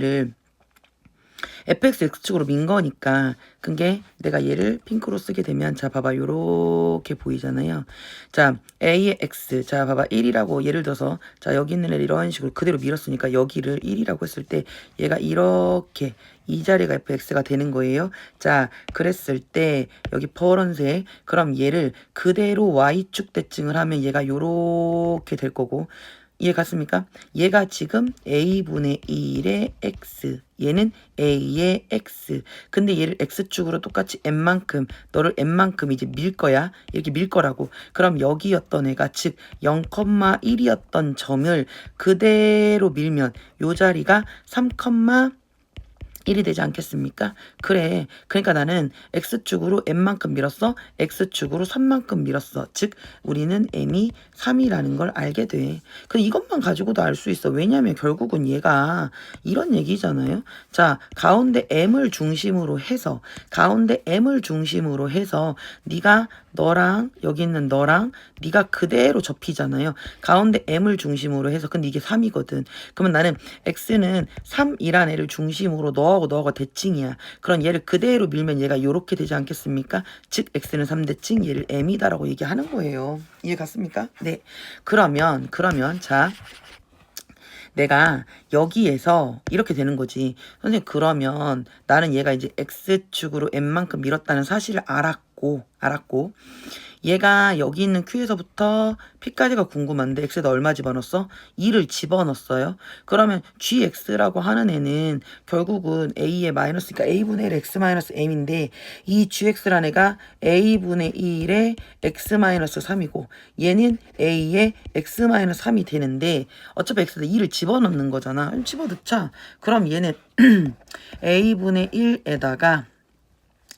fx x축으로 민 거니까 그게 내가 얘를 핑크로 쓰게 되면 자 봐봐 요렇게 보이잖아요. 자 a의 x 자 봐봐 1이라고 예를 들어서 자 여기 있는 애를 이런 식으로 그대로 밀었으니까 여기를 1이라고 했을 때 얘가 이렇게 이 자리가 fx가 되는 거예요. 자 그랬을 때 여기 파란색 그럼 얘를 그대로 y축 대칭을 하면 얘가 요렇게 될 거고 이해 갔습니까? 얘가 지금 a분의 1의 x 얘는 a의 x 근데 얘를 x축으로 똑같이 n만큼 너를 n만큼 이제 밀 거야 이렇게 밀 거라고 그럼 여기였던 애가 즉 0,1이었던 점을 그대로 밀면 요 자리가 3,1이 되지 않겠습니까? 그래. 그러니까 나는 x축으로 n만큼 밀었어. x축으로 3만큼 밀었어. 즉 우리는 m이 3이라는 걸 알게 돼. 근데 이것만 가지고도 알 수 있어. 왜냐면 결국은 얘가 이런 얘기잖아요. 자, 가운데 m을 중심으로 해서 네가 너랑 여기 있는 너랑 네가 그대로 접히잖아요. 가운데 m을 중심으로 해서 근데 이게 3이거든. 그러면 나는 x는 3이란 애를 중심으로 너하고 대칭이야. 그럼 얘를 그대로 밀면 얘가 요렇게 되지 않겠습니까? 즉 x는 3대칭 얘를 m이다라고 얘기하는 거예요. 이해 갔습니까? 네. 그러면 자 내가 여기에서 이렇게 되는 거지. 선생님 그러면 나는 얘가 이제 x축으로 n만큼 밀었다는 사실을 알았고 얘가 여기 있는 Q에서부터 P까지가 궁금한데 X에다 얼마 집어넣었어? 2를 집어넣었어요. 그러면 GX라고 하는 애는 결국은 A의 마이너스니까 A분의 1 X 마이너스 M인데 이 GX라는 애가 A분의 1의 X 마이너스 3이고 얘는 A의 X 마이너스 3이 되는데 어차피 X에다 2를 집어넣는 거잖아. 집어넣자. 그럼 얘는 A분의 1에다가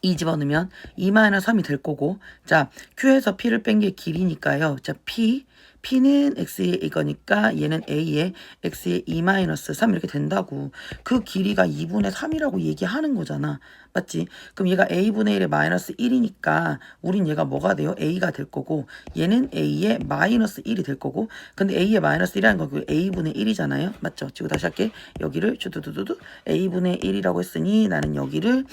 2 집어넣으면 2-3이 될 거고 자 Q에서 P를 뺀 게 길이니까요. 자 P P는 X의 이거니까 얘는 A의 X의 2-3 이렇게 된다고. 그 길이가 2분의 3이라고 얘기하는 거잖아. 맞지? 그럼 얘가 A분의 1의 마이너스 1이니까 우린 얘가 뭐가 돼요? A가 될 거고 얘는 A의 마이너스 1이 될 거고 근데 A의 마이너스 1이라는 건 그 A분의 1이잖아요. 맞죠? 지금 다시 할게. 여기를 주두두두두 A분의 1이라고 했으니 나는 여기를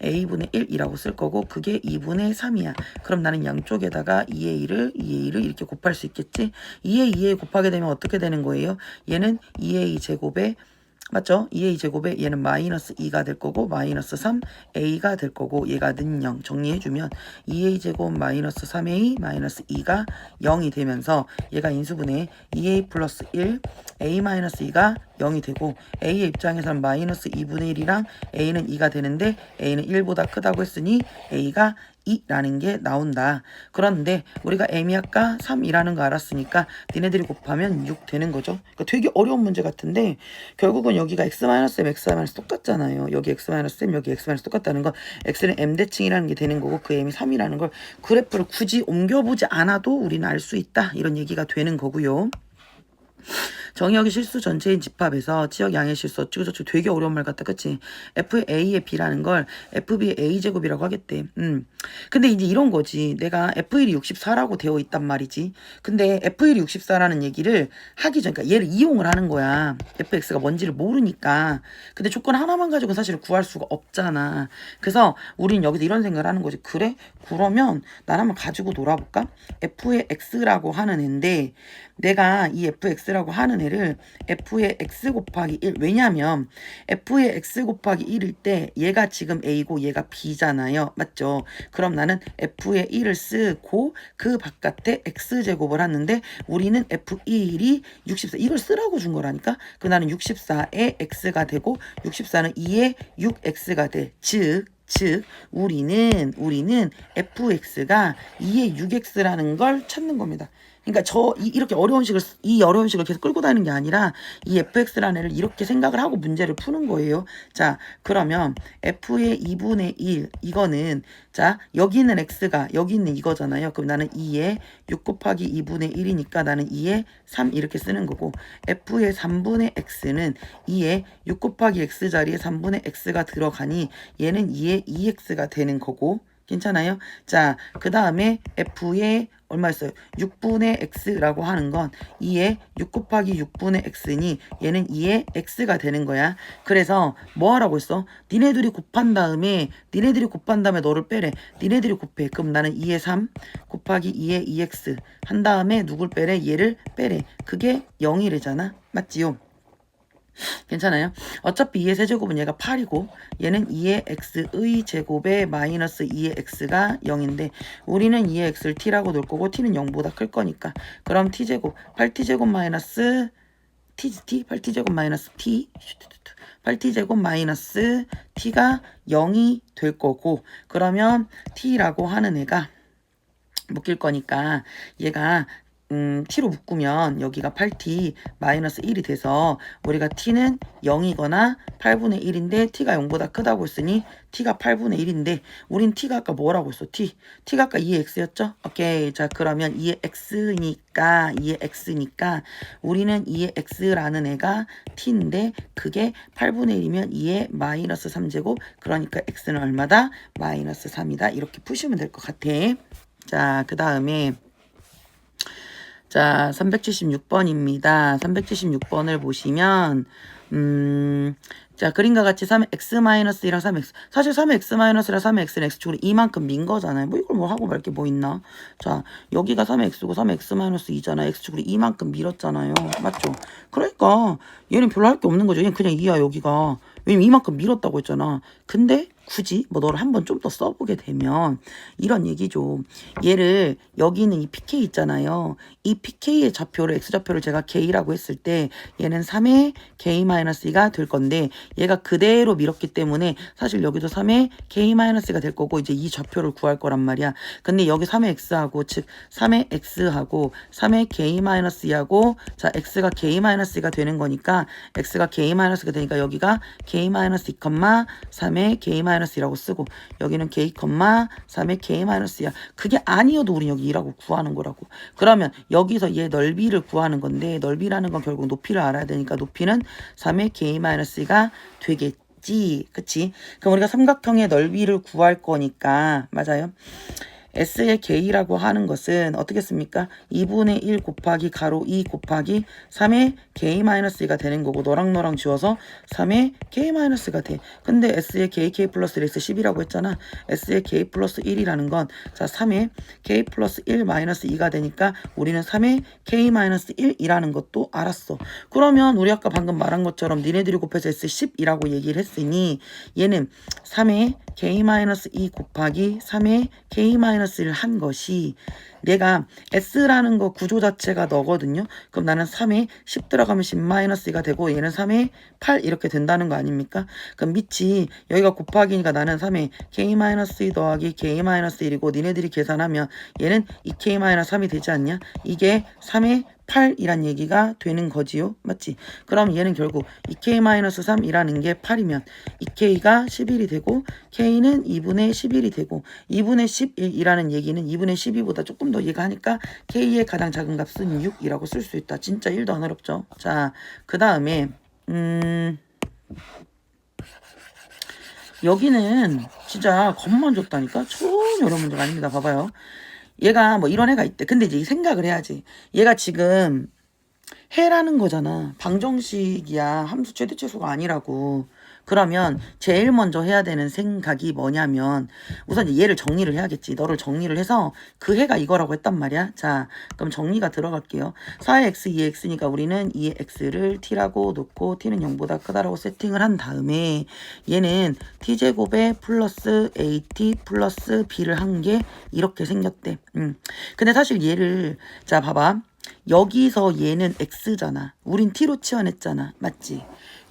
A분의 1이라고 쓸 거고 그게 2분의 3이야. 그럼 나는 양쪽에다가 2의 1을 이렇게 곱할 수 있겠지? 2의 2에 곱하게 되면 어떻게 되는 거예요? 얘는 2의 2제곱에 맞죠? 2의 2제곱에 얘는 마이너스 2가 될 거고 마이너스 3a가 될 거고 얘가 는 0 정리해주면 2의 2제곱 마이너스 3a 마이너스 2가 0이 되면서 얘가 인수분해 2a 플러스 1 a 마이너스 2가 0이 되고 a의 입장에서는 마이너스 2분의 1이랑 a는 2가 되는데 a는 1보다 크다고 했으니 a가 2라는 게 나온다. 그런데 우리가 m이 아까 3이라는 거 알았으니까 니네들이 곱하면 6 되는 거죠. 그러니까 되게 어려운 문제 같은데 결국은 여기가 x-m, x-m 똑같잖아요. 여기 x-m, 여기 x- 똑같다는 건 x는 m대칭이라는 게 되는 거고 그 m이 3이라는 걸 그래프를 굳이 옮겨보지 않아도 우리는 알 수 있다. 이런 얘기가 되는 거고요. 정의역의 실수 전체인 집합에서 치역 양의 실수 어쩌고저쩌고 되게 어려운 말 같다. 그치? F의 A의 B라는 걸 FB의 A제곱이라고 하겠대. 근데 이제 이런 거지. 내가 F1이 64라고 되어 있단 말이지. 근데 F1이 64라는 얘기를 하기 전, 그러니까 얘를 이용을 하는 거야. FX가 뭔지를 모르니까. 근데 조건 하나만 가지고 사실 구할 수가 없잖아. 그래서 우린 여기서 이런 생각을 하는 거지. 그래? 그러면 난 한번 가지고 놀아볼까? F의 X라고 하는 애인데 내가 이 fx라고 하는 애를 f의 x 곱하기 1 왜냐면 f의 x 곱하기 1일 때 얘가 지금 a고 얘가 b잖아요. 맞죠? 그럼 나는 f의 1을 쓰고 그 바깥에 x제곱을 하는데 우리는 f1이 64 이걸 쓰라고 준 거라니까. 그 나는 64의 x가 되고 64는 2의 6x가 돼. 즉 우리는 fx가 2의 6x라는 걸 찾는 겁니다. 그러니까 이렇게 어려운 식을 계속 끌고 다니는 게 아니라 이 fx라는 애를 이렇게 생각을 하고 문제를 푸는 거예요. 자, 그러면 f의 2분의 1 이거는 자, 여기 있는 x가 여기 있는 이거잖아요. 그럼 나는 2의 6 곱하기 2분의 1이니까 나는 2의 3 이렇게 쓰는 거고 f의 3분의 x는 2의 6 곱하기 x 자리에 3분의 x가 들어가니 얘는 2의 2x가 되는 거고 괜찮아요? 자, 그 다음에 f의 얼마였어요? 6분의 x라고 하는 건 2의 6 곱하기 6분의 x니 얘는 2의 x가 되는 거야. 그래서 뭐 하라고 했어? 니네들이 곱한 다음에 너를 빼래. 니네들이 곱해. 그럼 나는 2의 3 곱하기 2의 2x 한 다음에 누굴 빼래? 얘를 빼래. 그게 0이래잖아. 맞지요? 괜찮아요? 어차피 2의 세제곱은 얘가 8이고 얘는 2의 x의 제곱에 마이너스 2의 x가 0인데 우리는 2의 x를 t라고 놓을 거고 t는 0보다 클 거니까 그럼 t제곱 8t제곱 마이너스 t 8t제곱 마이너스 t 8t제곱 마이너스 t가 0이 될 거고 그러면 t라고 하는 애가 묶일 거니까 얘가 t로 묶으면 여기가 8t 마이너스 1이 돼서 우리가 t는 0이거나 8분의 1인데 t가 0보다 크다고 했으니 t가 8분의 1인데 우린 t가 아까 뭐라고 했어? t가 아까 2의 x였죠? 오케이. 자, 그러면 2의 x니까 우리는 2의 x라는 애가 t인데 그게 8분의 1이면 2의 마이너스 3제곱 그러니까 x는 얼마다? 마이너스 3이다. 이렇게 푸시면 될 것 같아. 자, 그 다음에 자, 376번입니다. 376번을 보시면 자, 그림과 같이 3x-1이랑 3x. 사실 3x-랑 3x는 x축으로 이만큼 민 거잖아요. 뭐 이걸 뭐 하고 말 게 뭐 있나? 자, 여기가 3x고 3x-2잖아. x축으로 이만큼 밀었잖아요. 맞죠? 그러니까 얘는 별로 할 게 없는 거죠. 얘는 그냥 2야, 여기가. 왜냐면 이만큼 밀었다고 했잖아. 근데 굳이 뭐 너를 한번 좀 더 써보게 되면 이런 얘기죠. 얘를 여기 있는 이 pk 있잖아요. 이 pk의 좌표를 x좌표를 제가 k라고 했을 때 얘는 3의 k-2가 될 건데 얘가 그대로 밀었기 때문에 사실 여기도 3의 k-가 될 거고 이제 이 좌표를 구할 거란 말이야. 근데 여기 3의 x하고 즉 3의 x하고 3의 k-2하고 자 x가 k-가 되는 거니까 x가 k-가 되니까 여기가 k-2, 3의 k-가 k-2라고 쓰고 여기는 k, 3의 k-야. 그게 아니어도 우리 여기 2라고 구하는 거라고. 그러면 여기서 얘 넓이를 구하는 건데 넓이라는 건 결국 높이를 알아야 되니까 높이는 3의 k-가 되겠지. 그치? 그럼 우리가 삼각형의 넓이를 구할 거니까 맞아요. S의 K라고 하는 것은 어떻게 씁니까? 2분의 1 곱하기 가로 2 곱하기 3의 K-2가 되는 거고 너랑 지워서 3의 K-가 돼. 근데 S의 KK 플러스 S 10이라고 했잖아. S의 K 플러스 1이라는 건 자 3의 K 플러스 1 마이너스 2가 되니까 우리는 3의 K 마이너스 1이라는 것도 알았어. 그러면 우리 아까 방금 말한 것처럼 니네들이 곱해서 S 10이라고 얘기를 했으니 얘는 3의 K-2 곱하기 3의 K-를 한 것이 내가 S라는 거 구조 자체가 너거든요. 그럼 나는 3에 10 들어가면 10-2가 되고 얘는 3에 8 이렇게 된다는 거 아닙니까? 그럼 밑이 여기가 곱하기니까 나는 3에 K-2 더하기 K-1이고 니네들이 계산하면 얘는 2K-3이 되지 않냐? 이게 3에 8이란 얘기가 되는 거지요. 맞지? 그럼 얘는 결국 2K-3이라는 게 8이면 2K가 11이 되고 K는 2분의 11이 되고 2분의 11이라는 얘기는 2분의 12보다 조금 더 얘가 하니까 K의 가장 작은 값은 6이라고 쓸 수 있다. 진짜 1도 안 어렵죠. 자, 그 다음에 여기는 진짜 겁만 줬다니까? 전혀 어려운 문제가 아닙니다. 봐봐요. 얘가 뭐 이런 애가 있대. 근데 이제 생각을 해야지. 얘가 지금 해라는 거잖아. 방정식이야. 함수 최대치수가 아니라고. 그러면 제일 먼저 해야 되는 생각이 뭐냐면 우선 이제 얘를 정리를 해야겠지. 너를 정리를 해서 그 해가 이거라고 했단 말이야. 자, 그럼 정리가 들어갈게요. 4의 x, 2의 x니까 우리는 2의 x를 t라고 놓고 t는 0보다 크다라고 세팅을 한 다음에 얘는 t제곱에 플러스 at 플러스 b를 한 게 이렇게 생겼대. 근데 사실 얘를 자 봐봐. 여기서 얘는 x잖아. 우린 t로 치환했잖아. 맞지?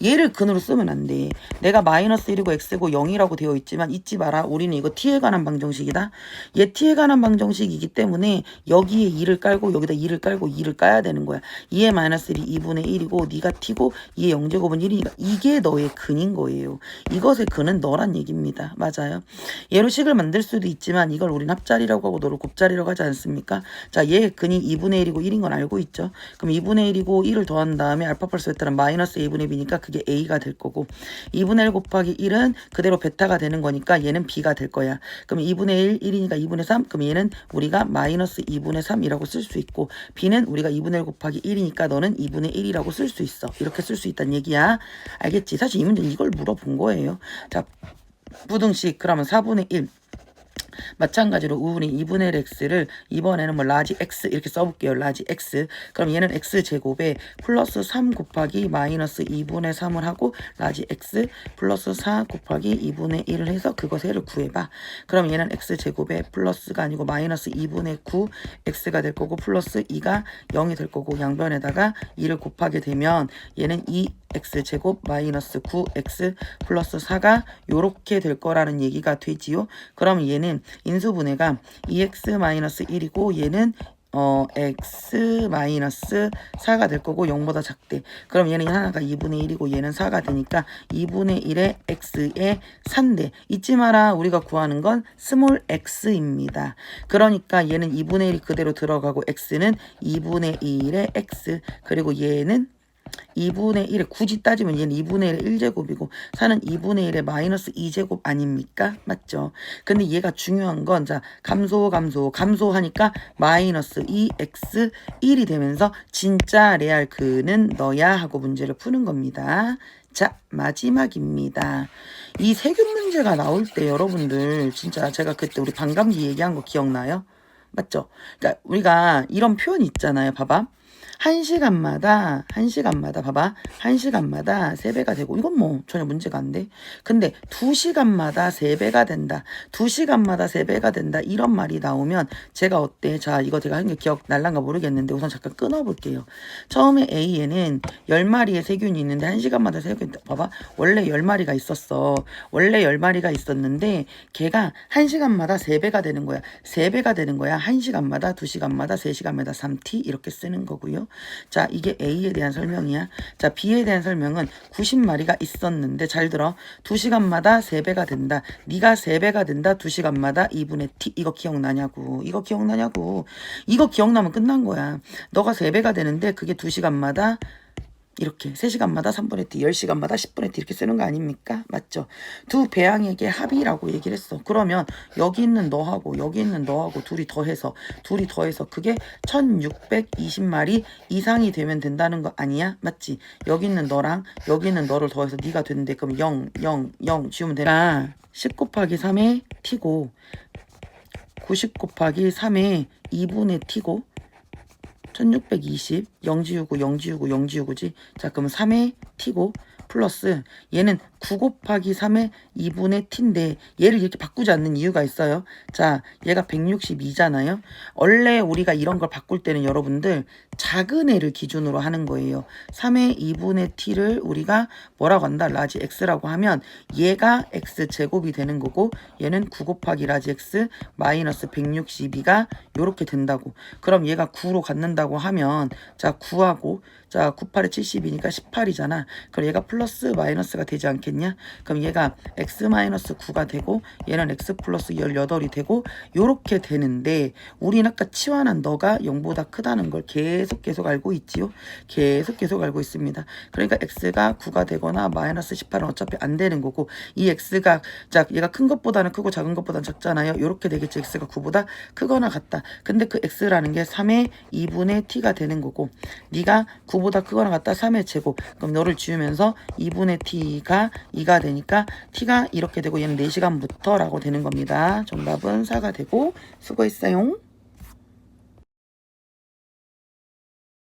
얘를 근으로 쓰면 안 돼. 내가 마이너스 1이고 x고 0이라고 되어 있지만 잊지 마라. 우리는 이거 t에 관한 방정식이다. 얘 t에 관한 방정식이기 때문에 여기에 2를 깔고 여기다 2를 깔고 2를 까야 되는 거야. 2의 마이너스 1이 2분의 1이고 네가 t고 2의 0제곱은 1이니까 이게 너의 근인 거예요. 이것의 근은 너란 얘기입니다. 맞아요. 얘로 식을 만들 수도 있지만 이걸 우린 합자리라고 하고 너를 곱자리라고 하지 않습니까? 자, 얘의 근이 2분의 1이고 1인 건 알고 있죠. 그럼 2분의 1이고 1을 더한 다음에 알파 플러스 베타는 마이너스 a분의 b니까 그게 a가 될 거고 2분의 1 곱하기 1은 그대로 베타가 되는 거니까 얘는 b가 될 거야. 그럼 2분의 1, 1이니까 2분의 3 그럼 얘는 우리가 마이너스 2분의 3이라고 쓸 수 있고 b는 우리가 2분의 1 곱하기 1이니까 너는 2분의 1이라고 쓸 수 있어. 이렇게 쓸 수 있다는 얘기야. 알겠지? 사실 이 문제는 이걸 물어본 거예요. 자, 부등식 그러면 4분의 1 마찬가지로 우리 2분의 1 x를 이번에는 뭐 라지 x 이렇게 써볼게요. 라지 x. 그럼 얘는 x 제곱에 플러스 3 곱하기 마이너스 2분의 3을 하고 라지 x 플러스 4 곱하기 2분의 1을 해서 그것을 구해봐. 그럼 얘는 x 제곱에 플러스가 아니고 마이너스 2분의 9 x가 될 거고 플러스 2가 0이 될 거고 양변에다가 2를 곱하게 되면 얘는 2x 제곱 마이너스 9x 플러스 4가 요렇게 될 거라는 얘기가 되지요. 그럼 얘는 인수분해가 2x-1이고 얘는 x-4가 될 거고 0보다 작대. 그럼 얘는 하나가 2분의 1이고 얘는 4가 되니까 2분의 1의 x의 4인데 잊지 마라. 우리가 구하는 건 스몰 x입니다. 그러니까 얘는 2분의 1이 그대로 들어가고 x는 2분의 1의 x 그리고 얘는 2분의 1에 굳이 따지면 얘는 2분의 1의 1제곱이고 4는 2분의 1의 마이너스 2제곱 아닙니까? 맞죠? 근데 얘가 중요한 건 자 감소하니까 마이너스 2x 1이 되면서 진짜 레알 근은 너야 하고 문제를 푸는 겁니다. 자, 마지막입니다. 이 세균 문제가 나올 때 여러분들 진짜 제가 그때 우리 반감기 얘기한 거 기억나요? 맞죠? 그러니까 우리가 이런 표현이 있잖아요. 봐봐. 1시간마다 봐봐. 1시간마다 3배가 되고 이건 뭐 전혀 문제가 안 돼. 근데 2시간마다 3배가 된다. 2시간마다 3배가 된다. 이런 말이 나오면 제가 어때? 자, 이거 제가 한 게 기억 날란가 모르겠는데 우선 잠깐 끊어볼게요. 처음에 A에는 10마리의 세균이 있는데 1시간마다 세균 봐봐. 원래 10마리가 있었어. 원래 10마리가 있었는데 걔가 1시간마다 3배가 되는 거야. 3배가 되는 거야. 1시간마다 2시간마다 3시간마다 3t 이렇게 쓰는 거고요. 자, 이게 A에 대한 설명이야. 자, B에 대한 설명은 90마리가 있었는데 잘 들어. 2시간마다 3배가 된다. 네가 3배가 된다. 2시간마다 2분의 t. 이거 기억나냐고. 이거 기억나냐고. 이거 기억나면 끝난 거야. 너가 3배가 되는데 그게 2시간마다 이렇게 3시간마다 3분의 t, 10시간마다 10분의 t 이렇게 쓰는 거 아닙니까? 맞죠? 두 배양에게 합이라고 얘기를 했어. 그러면 여기 있는 너하고 여기 있는 너하고 둘이 더해서 그게 1620마리 이상이 되면 된다는 거 아니야? 맞지? 여기 있는 너랑 여기 있는 너를 더해서 네가 되는데 그럼 0, 0, 0 지우면 되나? 10 곱하기 3의 t고 90 곱하기 3의 2분의 t고 1620 0 지우고 0 지우고 0 지우고지. 자, 그러면 3의 t고 플러스 얘는 9 곱하기 3의 2분의 t인데 얘를 이렇게 바꾸지 않는 이유가 있어요. 자, 얘가 162잖아요. 원래 우리가 이런 걸 바꿀 때는 여러분들 작은 애를 기준으로 하는 거예요. 3의 2분의 t를 우리가 뭐라고 한다? 라지 x라고 하면 얘가 x제곱이 되는 거고 얘는 9 곱하기 라지 x 마이너스 162가 요렇게 된다고. 그럼 얘가 9로 갖는다고 하면 자, 9하고 자, 9, 8에 70이니까 18이잖아. 그럼 얘가 플러스 마이너스가 되지 않겠냐? 그럼 얘가 x 마이너스 9가 되고 얘는 x 플러스 18이 되고 요렇게 되는데 우리는 아까 치환한 너가 0보다 크다는 걸 계속 알고 있지요. 계속 알고 있습니다. 그러니까 x가 9가 되거나 마이너스 18은 어차피 안 되는 거고 이 x가 자, 얘가 큰 것보다는 크고 작은 것보다는 작잖아요. 요렇게 되겠지. x가 9보다 크거나 같다. 근데 그 x라는 게 3의 2분의 t가 되는 거고 네가 9보다 크거나 같다 3의 제곱. 그럼 너를 지우면서 2분의 t가 2가 되니까 t가 이렇게 되고 얘는 4시간부터 라고 되는 겁니다. 정답은 4가 되고 수고했어요.